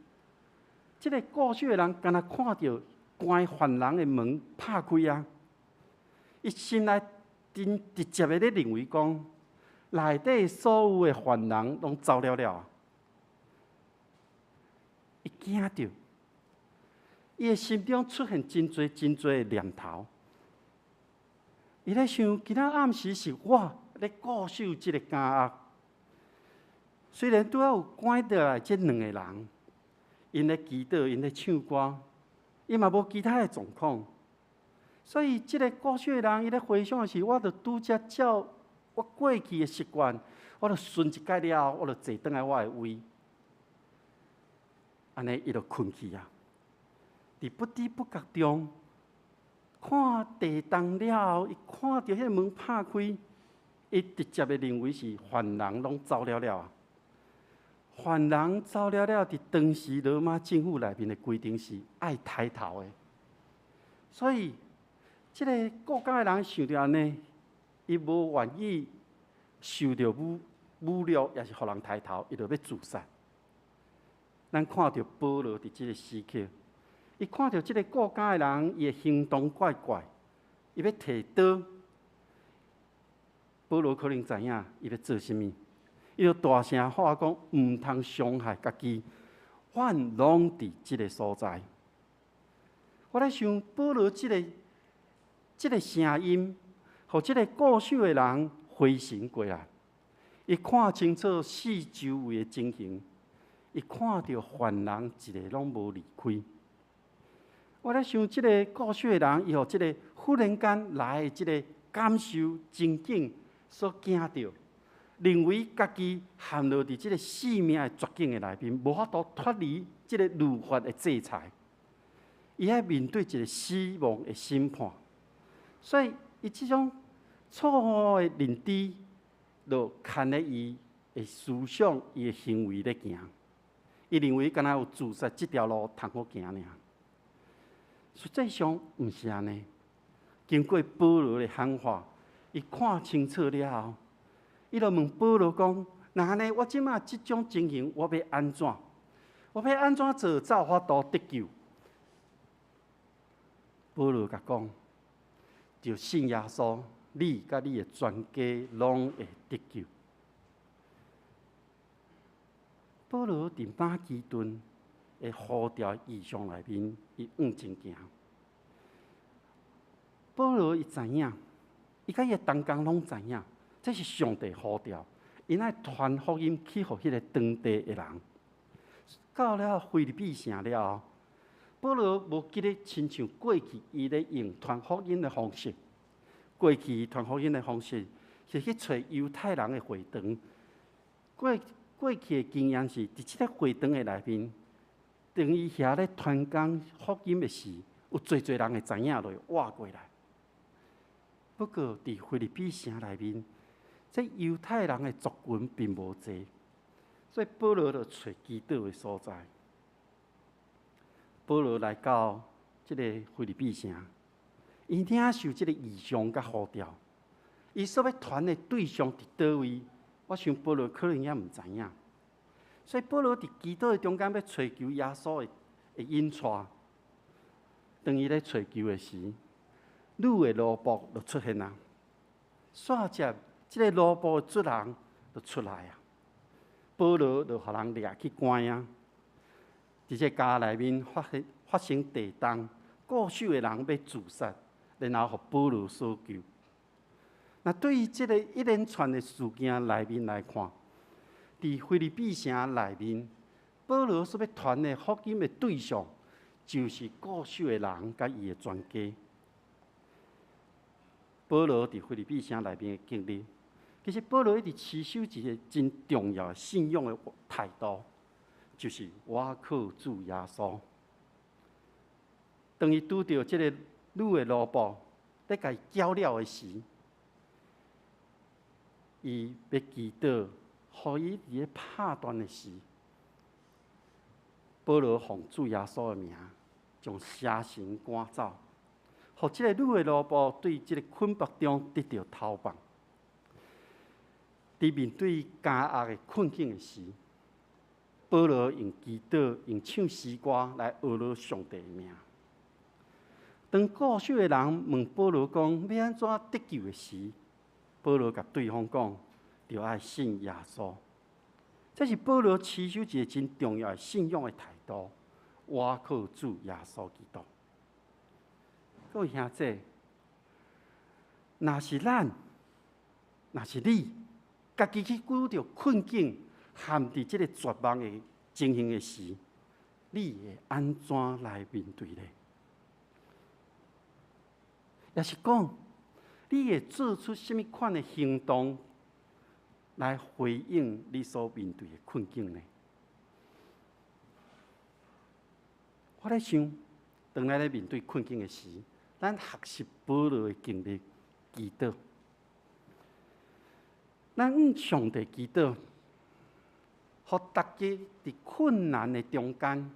Speaker 3: 这个顾守的人，敢若看到关犯人的门拍开啊！伊心内真直接的咧认为讲，内底所有的犯人拢走了了。伊惊着，伊的心中出现真多的念头。伊咧想，今仔暗时是我咧固守这个监狱，虽然拄仔有关倒来这2个人。因咧祈祷，因咧唱歌，伊嘛无其他的状况，所以即个顾守的人，伊咧回想的是，我著拄则照我过去的习惯，我著顺一届了后，我著坐倒来我的位，安尼伊著困去啊。伫不知不觉中，看地动了后，伊看到迄个门拍开，伊直接的认为是犯人拢走了了。犯人走了了，伫当时罗马政府内面的规定是爱抬头的，所以这个顾家的人想到安尼，伊无愿意受到侮辱，也是互人抬头，伊就要自杀。咱看到保罗伫这个时刻，伊看到这个顾家的人，伊的行动怪怪，伊要摕刀，保罗可能知影伊要做啥物。伊就大声喊讲，毋通伤害家己，反拢伫即个所在。我咧想，保罗即个声音，互即个顾守的人回神过来。伊看清楚四周围的情形，伊看到犯人一个拢无离开。我咧想，即个顾守的人，伊互即个忽然间来的即个感受情景所惊到。认为家己陷落伫即个生命的绝境的内面，无法度脱离即个律法的制裁，伊要面对一个死亡的审判，所以伊即种错误的认知，就牵咧伊的思想、伊的行为咧行。伊认为敢若有自杀这条路通好行尔，实际上毋是安尼。经过保罗的喊话，伊看清楚了后。伊就问保罗讲：“那安尼，我即马即种情形，我要安怎？我要安怎做才有法度得救？”保罗甲讲：“就信耶稣，你甲你的全家拢会得救。”保罗伫马其顿的呼召意象内面，伊往前行。保罗伊知影，伊甲伊的同工拢知影，这是上帝呼召，因爱传福音去互迄个当地的人。到了腓立比城了后，保罗无记得亲像过去伊咧用传福音的方式。过去传福音的方式是去找犹太人的会堂。过去的经验是，伫即个会堂的内面，当伊遐咧传讲福音的时，有侪人会知影落活过来。不过伫腓立比城内面，这犹太人的族群并无多，所以保罗就找基督的所在。保罗来到即个腓立比城，伊领受即个异象甲呼召，伊所要传的对象伫倒位？我想保罗可能也毋知影。所以保罗伫基督的中间要追求耶稣的引带。当伊咧追求的时，女的罗卜就出现啦。煞接即个罗卜的主人就出来啊。保罗就互人掠去关啊。伫这家内面发生地动，固守的人要自杀，然后互保罗所救。那对于这个一连串的事件内面来看，伫腓立比城内面，保罗所要传的福音的对象，就是固守的人甲伊的全家。保罗伫腓立比城内面的经历，其实保罗一直持守一个真重要的信仰的态度，就是我靠主耶稣。当伊拄到这个女的罗卜在甲伊交了的时，伊要祈祷，互伊伫咧拍断的时，保罗奉主耶稣的名，将邪神赶走，互即个女的罗卜对即个捆绑中得到逃放。伫面对奸恶的困境的时，保罗用祈祷、用唱诗歌来学罗上帝的名。当固守的人问保罗讲要安怎得救的时，保罗甲对方讲，就爱信耶稣。这是保罗持守一个真重要的信仰的态度。我靠主耶稣基督。各位兄弟，若是咱，若是你，家己去遇到困境，陷伫这个绝望的情形的时，你会安怎来面对呢？也是讲，你会做出什么款的行动来回应你所面对的困境呢？我在想，当咱咧面对困境的时，咱学习保罗的经历，祈祷。咱向上帝祈祷，互大家伫困难的中间，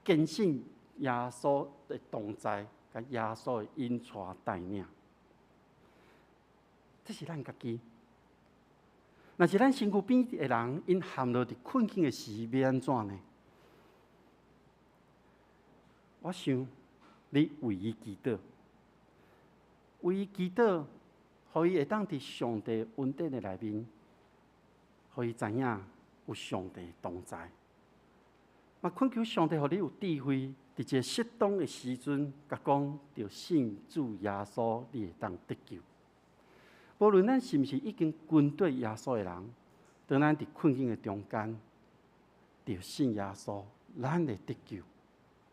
Speaker 3: 坚信耶稣的同在。甲耶稣的引带带领，这是咱家己。若是咱身躯边的人，因陷落伫困境的时，要安怎呢？我想，你为伊祈祷，为伊祈祷，互伊会当伫上帝稳定的内面，互伊知影有上帝同在。嘛，恳求上帝，互你有智慧。伫一个适当的时阵，甲讲着信主耶稣，你会当得救。无论咱是毋是已经跟对耶稣的人，当咱伫困境的中间，着信耶稣，咱会得救，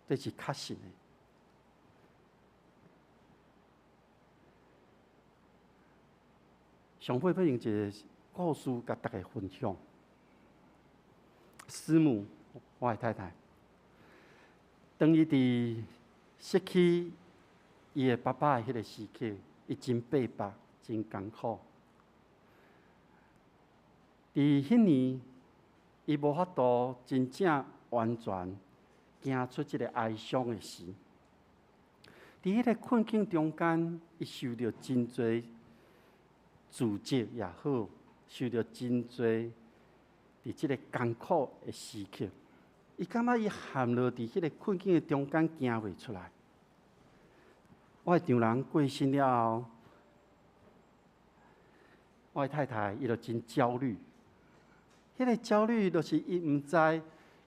Speaker 3: 这是确实的。上尾要用一个故事甲大家分享。师母，我的太太。当伊伫失去伊的爸爸的迄个时刻，伊真悲白，真艰苦。伫迄年，伊无法度真正完全行出即个哀伤的时。伫迄个困境中间，伊受到真侪自责也好，受到真侪伫即个艰苦的时刻。伊感觉伊陷落伫迄个困境的中间，行袂出来。我的丈人过身了后，我的太太伊就真焦虑。迄个焦虑就是伊毋知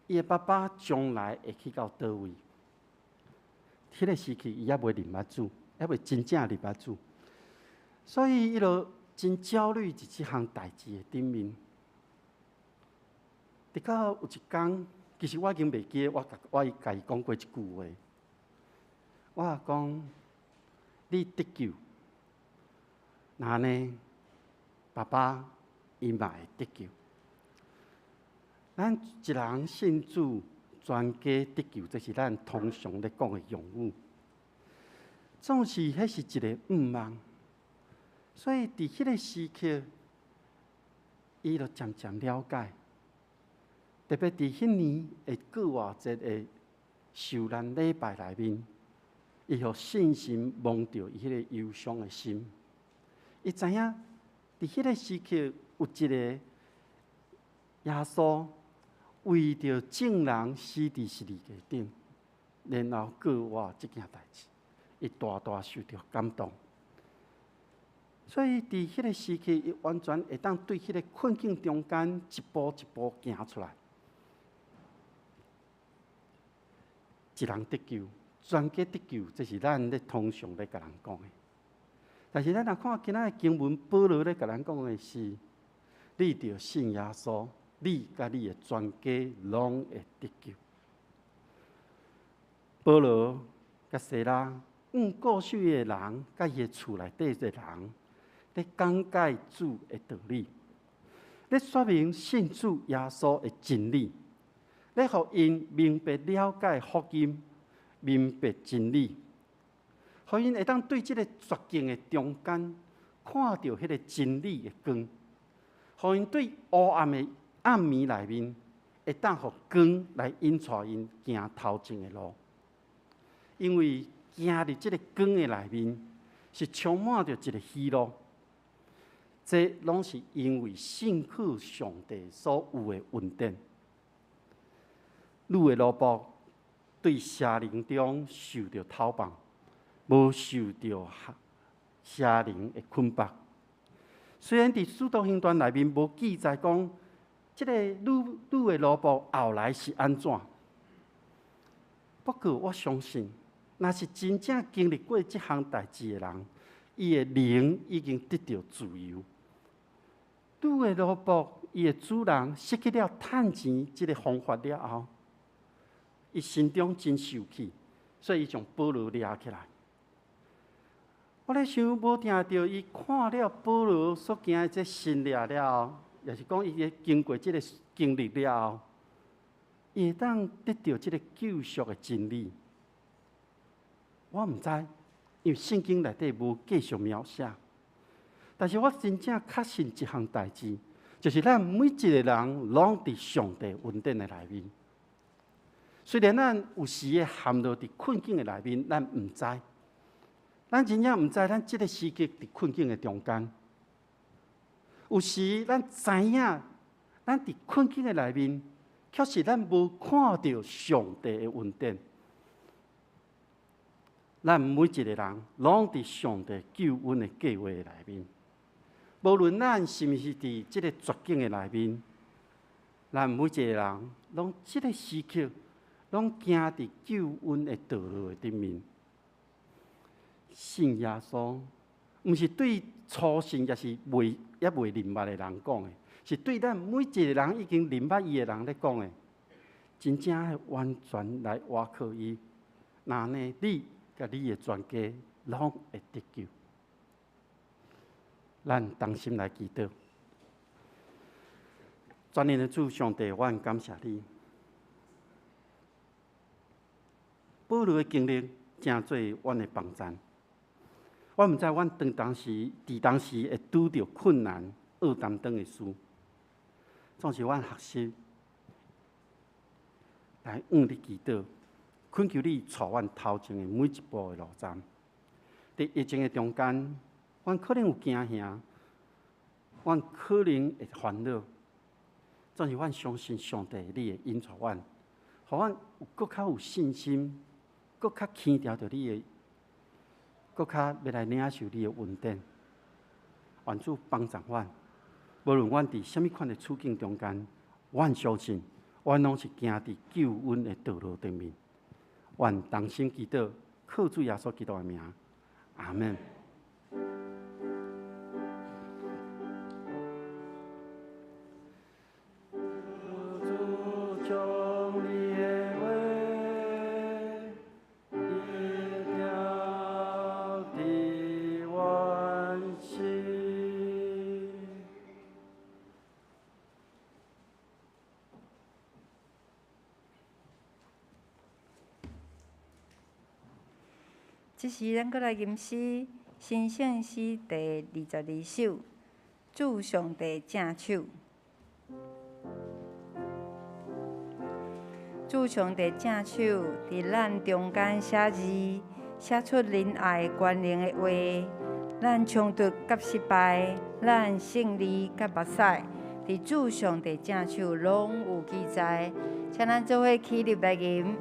Speaker 3: 伊的爸爸将来会去到倒位？迄个时期，伊还袂啉捌酒，还袂真正啉捌酒，所以伊就真焦虑伫即项代志的顶面。直到有一天，其实我已经袂记得我甲伊讲过一句话，我讲你得救，那呢，爸爸伊嘛会得救。咱一人信主，全家得救，这是咱通常咧讲的用语。总是迄是一个愿望，所以伫迄个时刻，伊就渐渐了解。特别伫迄年的过活节的受难礼拜内面，伊互信心蒙着伊迄个忧伤的心。伊知影伫迄个时刻有一个耶稣为着众人死伫十字架顶，然后过活即件代志，伊大大受着感动。所以伫迄个时刻，伊完全会当对迄个困境中间一步一步行出来。一人得救，全家得救，这是咱咧通常咧甲人讲的。但是咱若看今仔的经文，保罗咧甲咱讲的是：你着信耶稣，你甲你的全家拢会得救。保罗甲西拉故事的人，甲伊的厝内底的人，咧讲解主的道理，咧说明信主耶稣的真理。咧，互因明白了解福音，明白真理，互因会当对这个绝境的中间，看到迄个真理的光，互因对黑暗的暗暝内面，会当互光来引带因行头前的路。因为行入这个光的内面，是充满着一个喜乐，这拢是因为信靠上帝所有的恩典。汝的奴仆对邪灵中受到偷绑，无受到邪灵的捆绑。虽然伫《使徒行传》内面无记载讲，即个汝的奴仆后来是安怎，不过我相信，若是真正经历过这项代志的人，伊的灵已经得到自由。汝的奴仆，伊的主人失去了趁钱这个方法了后，伊心中真受气，所以伊将保罗抓起来。我咧想，无定着伊看了保罗所行的这新历了后，也是讲伊经过这个经历了后，伊会当得到这个救赎的真理。我毋知，因为圣经内底无继续描写。但是我真正确信一项代志，就是咱每一个人拢伫上帝恩典的内面。虽然咱有时会陷落伫困境的内面，咱毋知，咱真正毋知，咱即个时刻伫困境的中间。有时咱知影，咱伫困境的内面，却是咱无看到上帝的恩典。咱每一个人拢伫上帝救恩的计划内面，无论咱是毋是伫即个绝境的内面，咱每一个人拢即个时刻。拢行伫救恩的道路的顶面，信耶稣，毋是对初信也是未认捌的人讲的，是对咱每一个人已经认捌伊的人咧讲的。真正完全来倚靠伊，那呢，你甲你的全家拢会得救。咱同心来祈祷，全能的主上帝，我感谢你。保罗的经历真做阮的帮衬。我毋知阮当时会拄着困难、恶担当的事，总是阮学习来向你祈祷，恳求你带阮头前的每一步的路站。伫疫情的中间，阮可能有惊吓，阮可能会烦恼，总是阮相信上帝你会引带阮，互阮更较有信心。更较牵调着你的，更较要来领受你的恩典。愿主帮助阮，无论阮伫什么款的处境中间，阮相信阮拢是行伫救恩的道路顶面。愿同心祈祷，靠主耶稣基督的名，阿门。
Speaker 2: 即时咱搁来吟诗，新圣诗第22首，主上帝正手。主上帝正手，伫咱中间写字，写出仁爱关联的话。咱冲突甲失败，咱胜利甲目屎，伫主上帝正手拢有记载。请咱做伙起立来吟。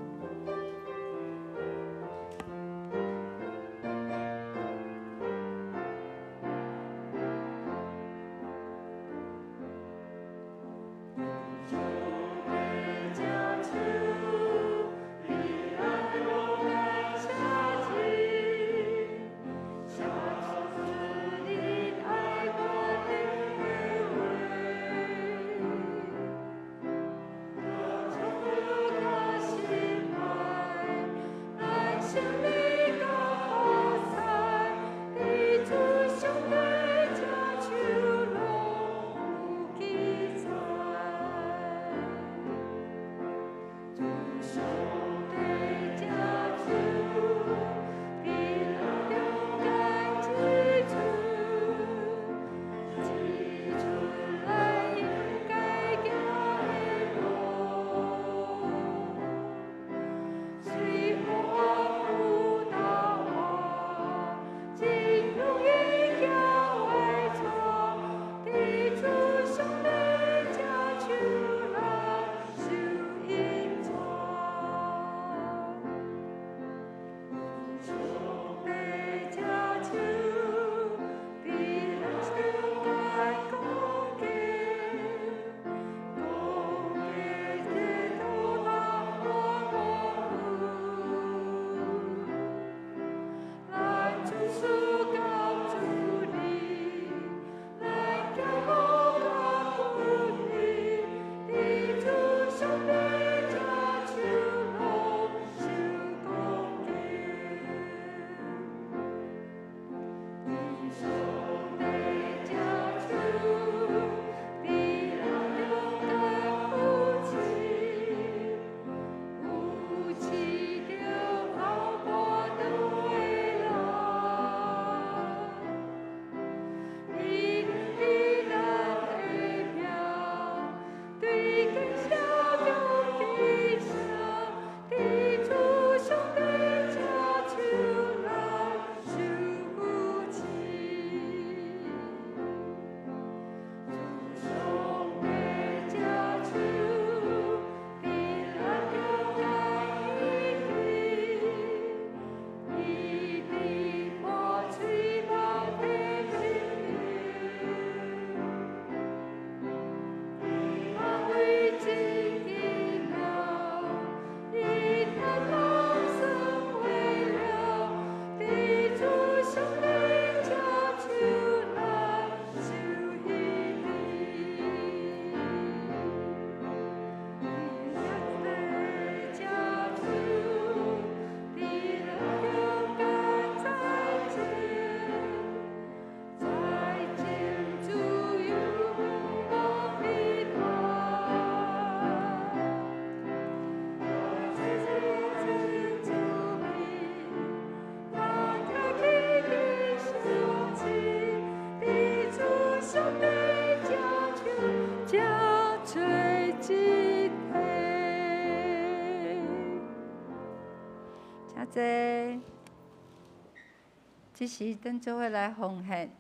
Speaker 2: 即时等做伙来奉献。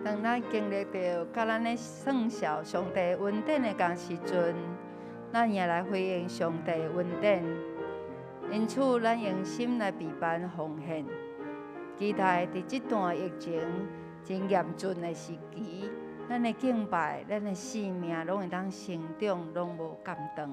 Speaker 2: 当咱经历到甲咱咧算小上帝恩典的同时阵，咱也来回应上帝恩典。因此，咱用心来备办奉献，期待伫这段疫情真严峻的时期，咱的敬拜、咱的性命，拢会当成长，拢无间断。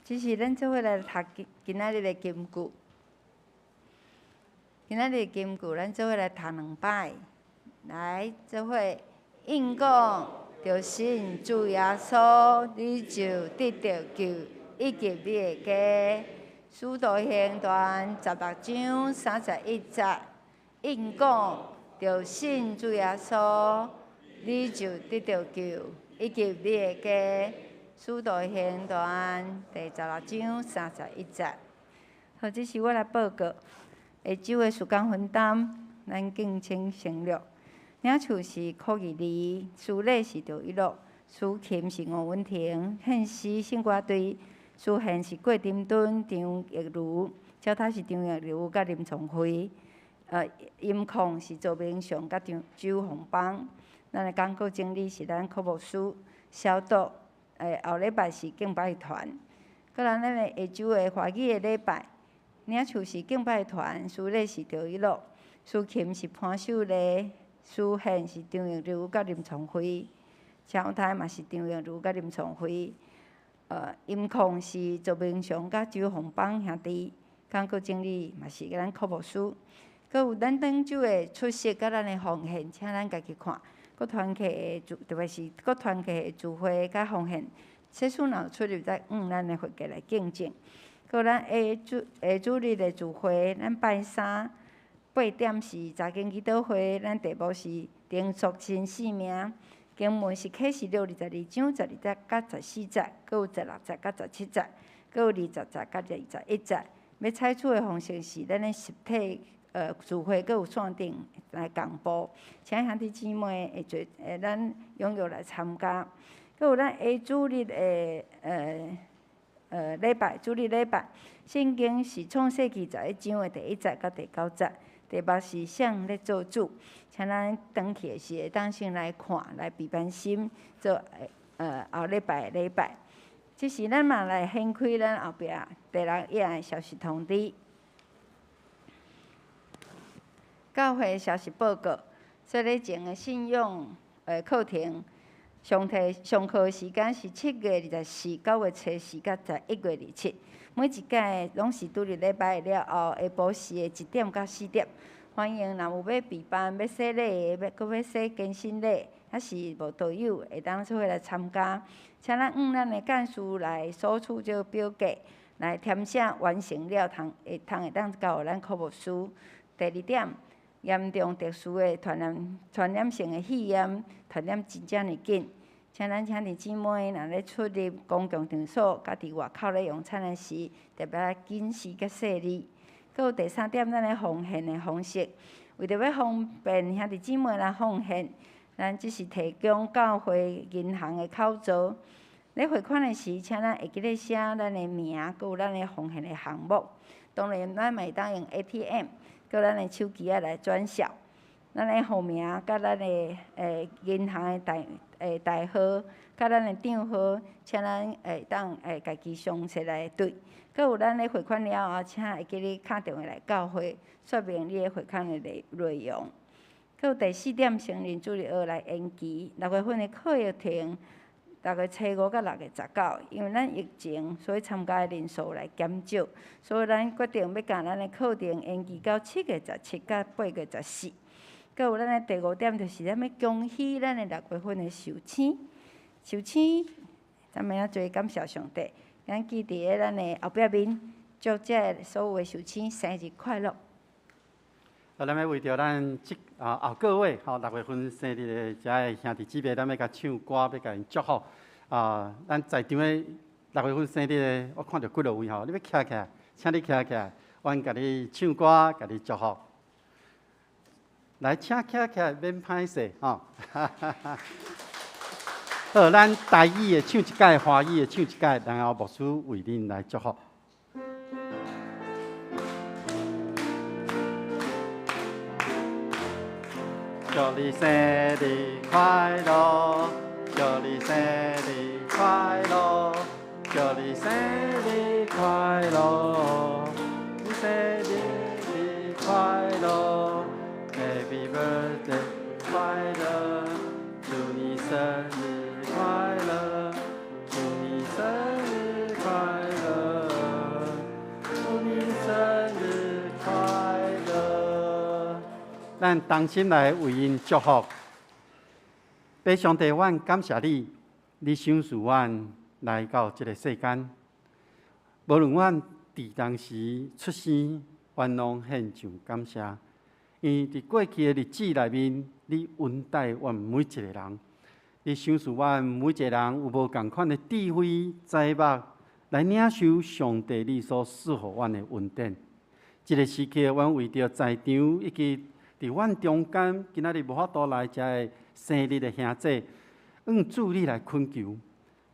Speaker 2: 这是咱做伙来读今仔日的金句。今仔日的金句，咱做伙来读2摆。来，做伙应讲，着信主耶稣，你就得到救，以及你的家。使徒行传16章31节，应讲，着信主耶稣，你就得到救，以及你的家。使徒行传第16章31节。好，这是我来报告。下周的时间分担，咱敬请省略。领处是柯义丽，司礼是赵一乐，司琴是吴文婷，献诗圣歌队，司献是郭丁敦、张玉如，交他是张玉如甲林崇辉，音控是周明祥甲周鸿邦。咱的广告经理是咱柯牧师，小导。后礼拜是敬拜团，搁咱的下周的华语的礼拜，领处是敬拜团，司礼是赵一乐，司琴是潘秀丽，司献是张玉如甲林崇辉，交台嘛是张玉如甲林崇辉，音控是周明祥甲周鸿邦兄弟，广告经理嘛是咱柯牧师，搁有咱当周的出席甲咱的奉献，请咱家己看。各团契的特别是各团契的聚会甲奉献，小数若有出入再咱的会计来见证。搁咱下主日的聚会，咱拜3 8点是查经祈祷会，咱题目是定属新生命。经文是启示录22章12节甲14节，搁有16节甲17节，搁有20节甲21节。要采取的方式是咱的实体。聚会阁有线顶来共步，请兄弟姊妹会做咱踊跃来参加。阁有咱下主日的礼拜，主日礼拜，圣经是创世纪11章的第1节到第9节，题目是谁咧做主，请咱长去的时会当先来看，来备办心，做后礼拜的礼拜。这是咱嘛来掀开咱后壁第6页的消息通知。教会消息报告：说咧前的信仰课程，上课时间是7月24、9月初4甲11月27。每一届拢是拄入礼拜了后下晡时的1点到4点。欢迎若有要备班、要洗礼的，搁要洗更新礼，还是无导友会当做伙来参加。请咱咱的干事来索取这个表格，来填写完成了，会当交咱科务师。第2点，严重特殊的传染性的肺炎，传染真正的紧。请咱兄弟姊妹若咧出入公共场所，甲伫外口咧用餐的时，特别要谨慎甲细腻。搁有第3点，咱咧奉献的方式，为着要方便兄弟姊妹来奉献，咱只是提供教会银行的口座。咧汇款的时，请咱会记咧写咱的名，搁有咱的奉献的项目。当然，咱嘛会当用 ATM， 搁咱的手机来转账。咱的户名，甲咱的银行的代号，甲咱的账号，请咱会当家己详细来对。搁有咱咧汇款了后，请会记咧打电话来教会，说明你的汇款的内容。搁有第4点，成人主日学来延期，6月份的课业停，6月初5到6月19，因为咱疫情，所以参加的人数来减少，所以咱决定要将咱的课程延期到7月17到8月14。搁有咱的第5点，就是咱要恭喜咱的6月份的受青，受青，咱们要做感谢上帝。咱记伫咧咱的后壁面，祝这所有的受青生日快乐。
Speaker 3: 咱要为着咱后个月6月份生日的遮兄弟姊妹，咱要甲唱歌，要甲因祝福。咱在场的6月份生日的，我看到几落位你要徛起来，请你徛起来，阮甲你唱歌，甲你祝福。来，请徛起来，免歹势好，咱台语的唱一届，华语的唱一届，然后牧师为恁来祝福。祝你生日快乐，祝你生日快乐，祝你生日快乐，你生日快乐 ，Happy birthday 快乐，祝你生日快乐，祝你生日快乐，祝你生日快乐。咱同心来为因祝福。爸上帝，阮感谢你，你赏赐阮来到这个世间。无论阮伫当时出生，阮拢献上感谢。因为伫过去的日子内面，你恩待阮每一个人，你赏赐阮每一个人有无共款的智慧、才目，来领受上帝你所赐予阮的恩典。这个时刻，阮为着在场以及伫阮中间，今仔日无法度来遮个生日的兄弟，主你来恳求，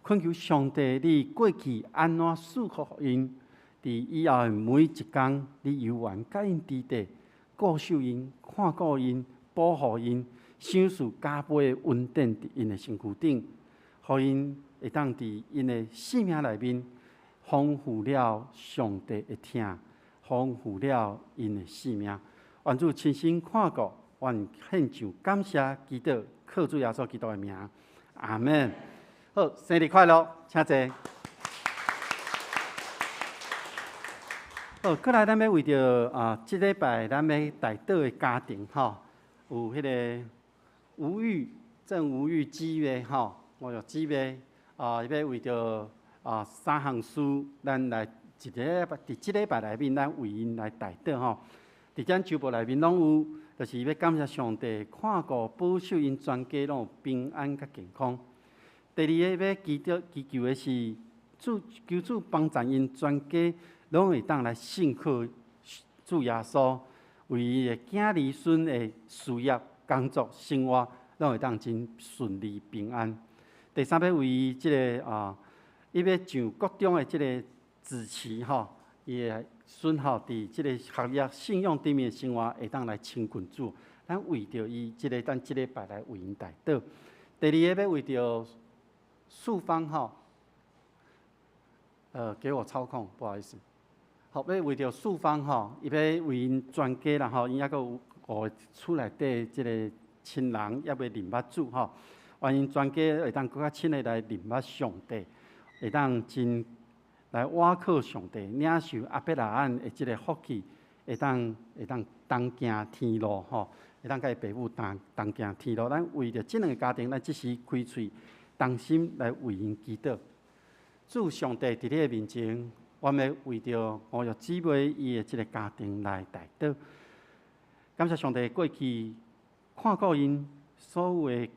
Speaker 3: 恳求上帝，你过去安怎赐福予因，伫以后的每一天，你犹原甲因伫地，顾守因、看顾因、保护因，赏赐加倍的恩典伫因的身躯顶，互因会当伫因的生命内面丰富了上帝的听，丰富了因的生命。愿主亲身看顾，愿献上感谢祈祷，靠主耶稣基督的名，阿门。好，生日快乐，请坐。好，过来咱要为着这礼拜咱要带倒的家庭有迄个郑吴玉姊妹我有姊妹要为着3项事，咱来伫这礼拜内面，咱为因来带倒伫咱周报内面拢有，就是要感谢上帝看顾保守因全家拢有平安甲健康。第二个要祈求的是求主帮助因全家拢会当来信靠主耶稣，为伊的囝儿孙的事业、工作、生活拢会当真顺利平安。第三要为伊伊要上国中的这个支持伊的孙伫这个学业、信仰顶面的生活会当来亲近主。咱为着伊咱这礼拜来为因代祷。第二个要为着素芳给我操控，不好意思。好，要为着素芳伊要为因全家啦因还阁有5个厝内底这个亲人也要啉捌主愿因全家会当更较亲的来啉捌上帝，会当真来倚靠上帝，领受阿伯拉罕的这个福气，会当同行天路吼，会当甲伊爸母同行天路。咱为着即两个家庭，咱即时开喙，同心来为因祈祷。主上帝伫你的面前，我们为着我约姊妹伊的即个家庭来代祷。感谢上帝过去看顾因所有的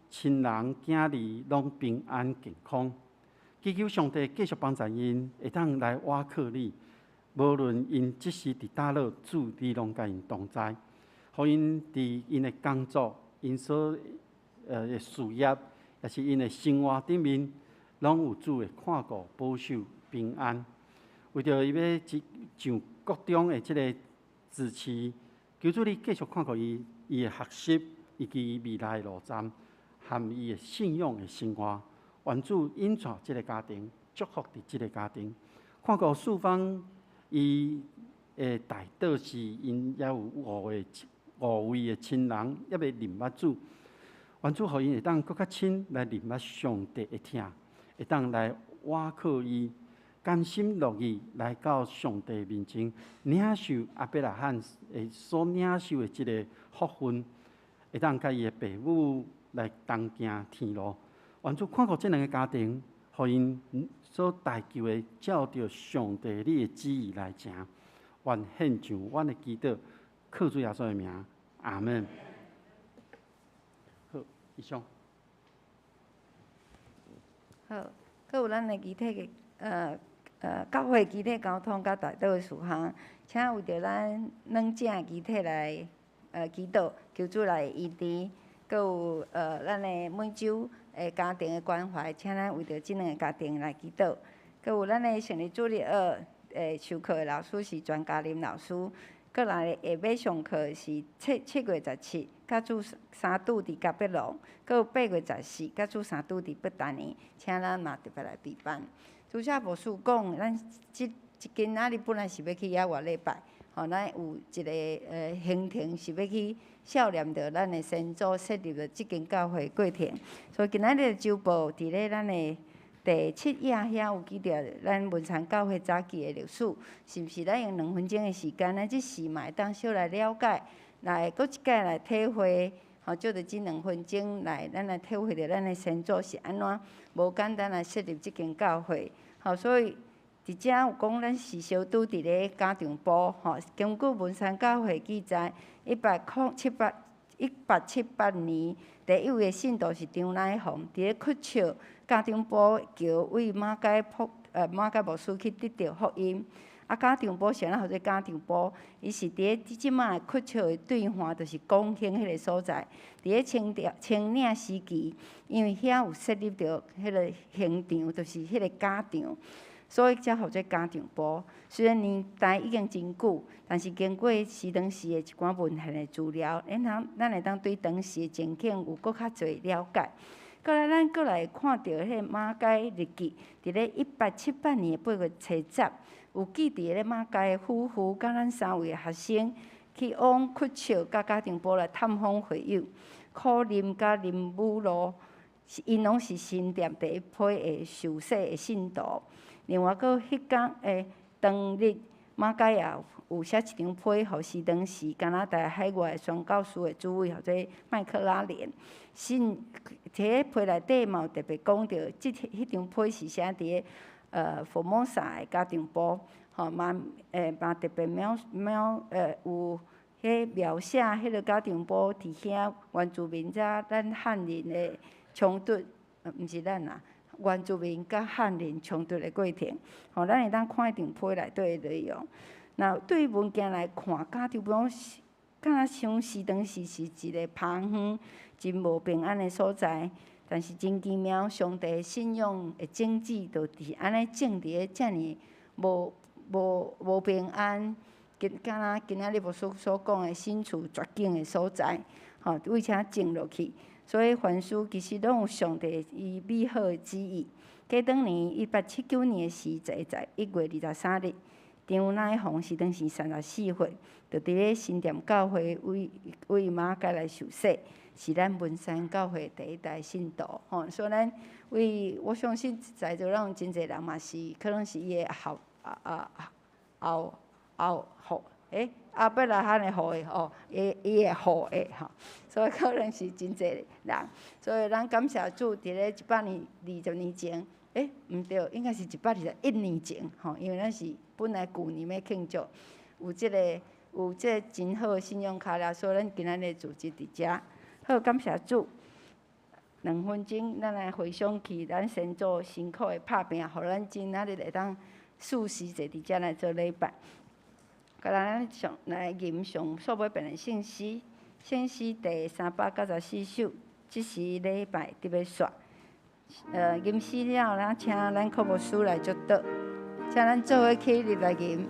Speaker 3: 亲人囝儿拢平安健康。祈求上帝继续帮助因，会当来倚靠你。无论因即时伫倒落，主你拢甲因同在，互因伫因的工作、因所的事业，也是因的生活顶面，拢有主的看顾、保守、平安。为着伊要上国中的即个支持，求主你继续看顾伊的学习以及未来的路站，含伊的信仰的生活。愿主引带即个家庭，祝福伫即个家庭，看顾四方。伊的大祷是因也有5位的亲人，也要认捌主。愿主互因会当更较亲来认捌上帝的听，会当来倚靠伊，甘心乐意来到上帝面前，领受阿伯拉罕所领受的即个福分，会当甲伊的父母来同行天路。愿主看顾即两个家庭，互因所代求的，照着上帝你的旨意来行，愿献上阮的祈祷，靠主耶稣的名，阿门。好，以上。
Speaker 2: 好，佮有咱的集体的教会集体交通甲代祷的事项，请为着咱软正集体来祈祷，求主来医治。佮有咱的每周的家庭的关怀，请咱为着即两个家庭来祈祷。佮有咱的成立主日学授课的老师是专家林老师，佮来下尾上课是7月17，甲主3拄伫甲北路，佮有8月14，甲主3拄伫北丹尼，请咱嘛特别来备班。主写无事讲，咱今仔日本来是要去野外礼拜。咱有一个行程是要去悼念着咱的先祖设立的即间教会过程，所以今仔日周报伫咧咱的第7页遐有记着咱文山教会早期的历史，是毋是？咱用2分钟的时间，咱即时嘛会当小来了解，来搁一届来体会，借着即2分钟来，咱来体会着咱的先祖是安怎无简单来设立即间教会，所以。伫遮有讲，咱是小拄伫咧家长部，根据文山教会记载，1878年第1位信徒是张乃凤，伫咧屈笑家长部桥为马街牧师去得到福音。家长部是安怎叫做家长部？伊是伫咧即卖屈笑的对岸，就是广兴迄个所在。伫咧清领时期，因为遐有设立着迄个刑场，就是迄个家场。所以才号做家长部。虽然年代已经真久，但是经过时当时的一寡文献的资料，咱会当对当时的情景有搁较侪了解。过来，咱搁来看到迄马街日记，伫咧1878年8月初10，有记伫咧马街的夫妇甲咱3位的学生去往屈笑甲家长部来探访会友，苦林甲林武路，因拢是新店第一批的受洗的信徒。另外，佫迄天诶，当日马街也有写一张批，互是当时加拿大海外宣教士的主委，或者麦克拉连。信摕迄批内底嘛有特别讲到，迄张批是写伫咧佛摩萨的家庭部，嘛特别有描写迄个家庭部伫遐原住民甲咱汉人的冲突，毋是咱啦。原住民甲汉人冲突的过程，咱会当看一张批内底的内容。那对于文件来看，家庭部敢若像是当时是一个偏远、真无平安的所在，但是真奇妙，上帝信仰的政治就伫安尼种伫咧遮尔无平安，敢若今仔日牧师所讲的身处绝境的所在，为啥种落去？所以凡事其实拢有上帝伊美好的旨意。过当年1879年的时在1月23日，张乃凤是当时34岁，就伫咧新店教会为马街来受洗，是咱文山教会第一代信徒。所以我相信在座咱有真侪人嘛是，可能是伊的后壁来喊的好的哦，伊会好的吼，所以可能是真侪人，所以咱感谢主，伫咧120年前，毋对，应该是121年前吼，因为咱是本来旧年要庆祝，有即个真好的信用卡了，所以咱今仔日组织伫遮。好，感谢主。2分钟，咱来回想起咱先祖辛苦的拍拼，互咱今仔日会当适时坐伫遮来做礼拜。甲咱来吟上数尾遍的信息，信息第394首，即时礼拜伫要煞。吟诗了，咱请咱科牧师来祝祷，请咱做伙起立来吟。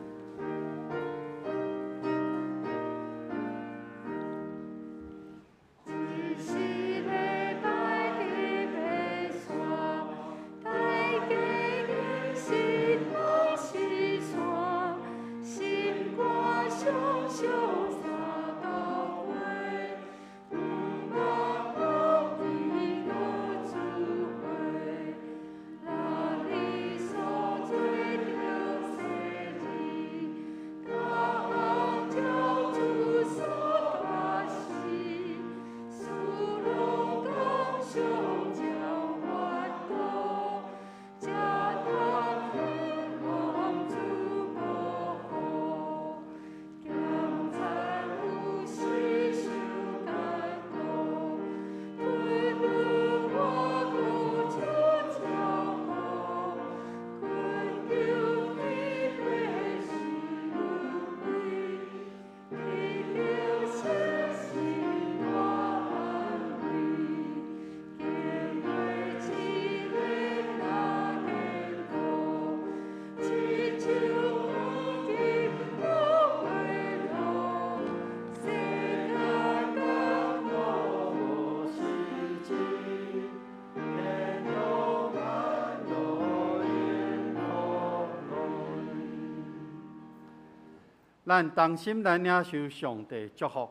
Speaker 3: 咱同心来领受上帝祝福，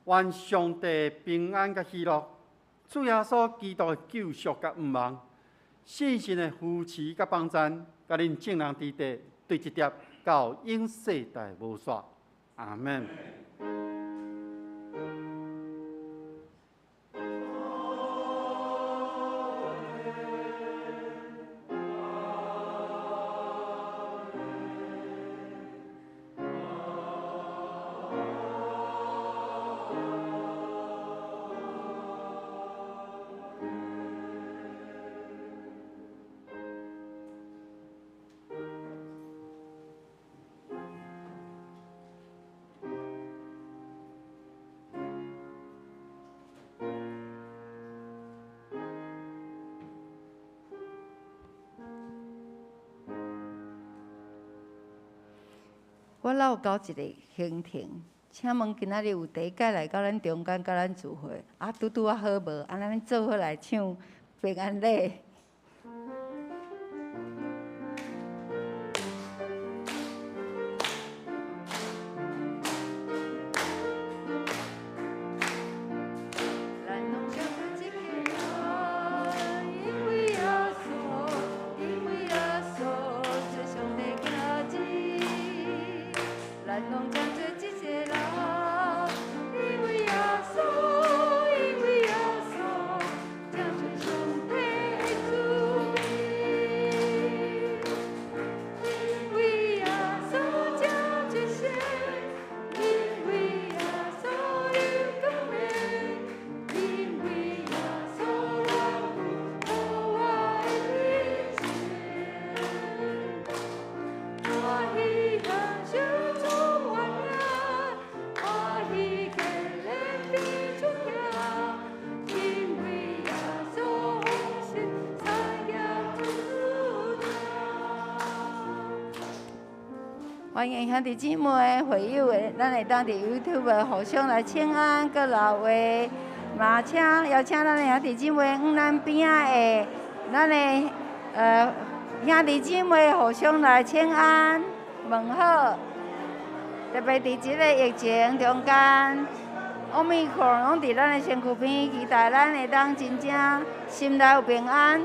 Speaker 3: 愿上帝平安甲喜乐，主耶稣基督的救赎甲毋忘，信心的扶持甲帮赞，甲恁众人之地对一碟到永世代无煞。阿门。
Speaker 2: 我老有搞一个行程，请问今仔日有第一届来到咱中间，甲咱聚会，拄好无？咱做伙来唱平安礼。欢迎兄弟姊妹、会友的，咱会当伫 YouTube 互相来请安，搁留话，嘛邀请咱的兄弟姊妹往咱边仔的，咱的兄弟姊妹互相来请安，问好。特别伫即个疫情中间，Omicron拢伫咱的身躯边，期待咱会当真正心内有平安。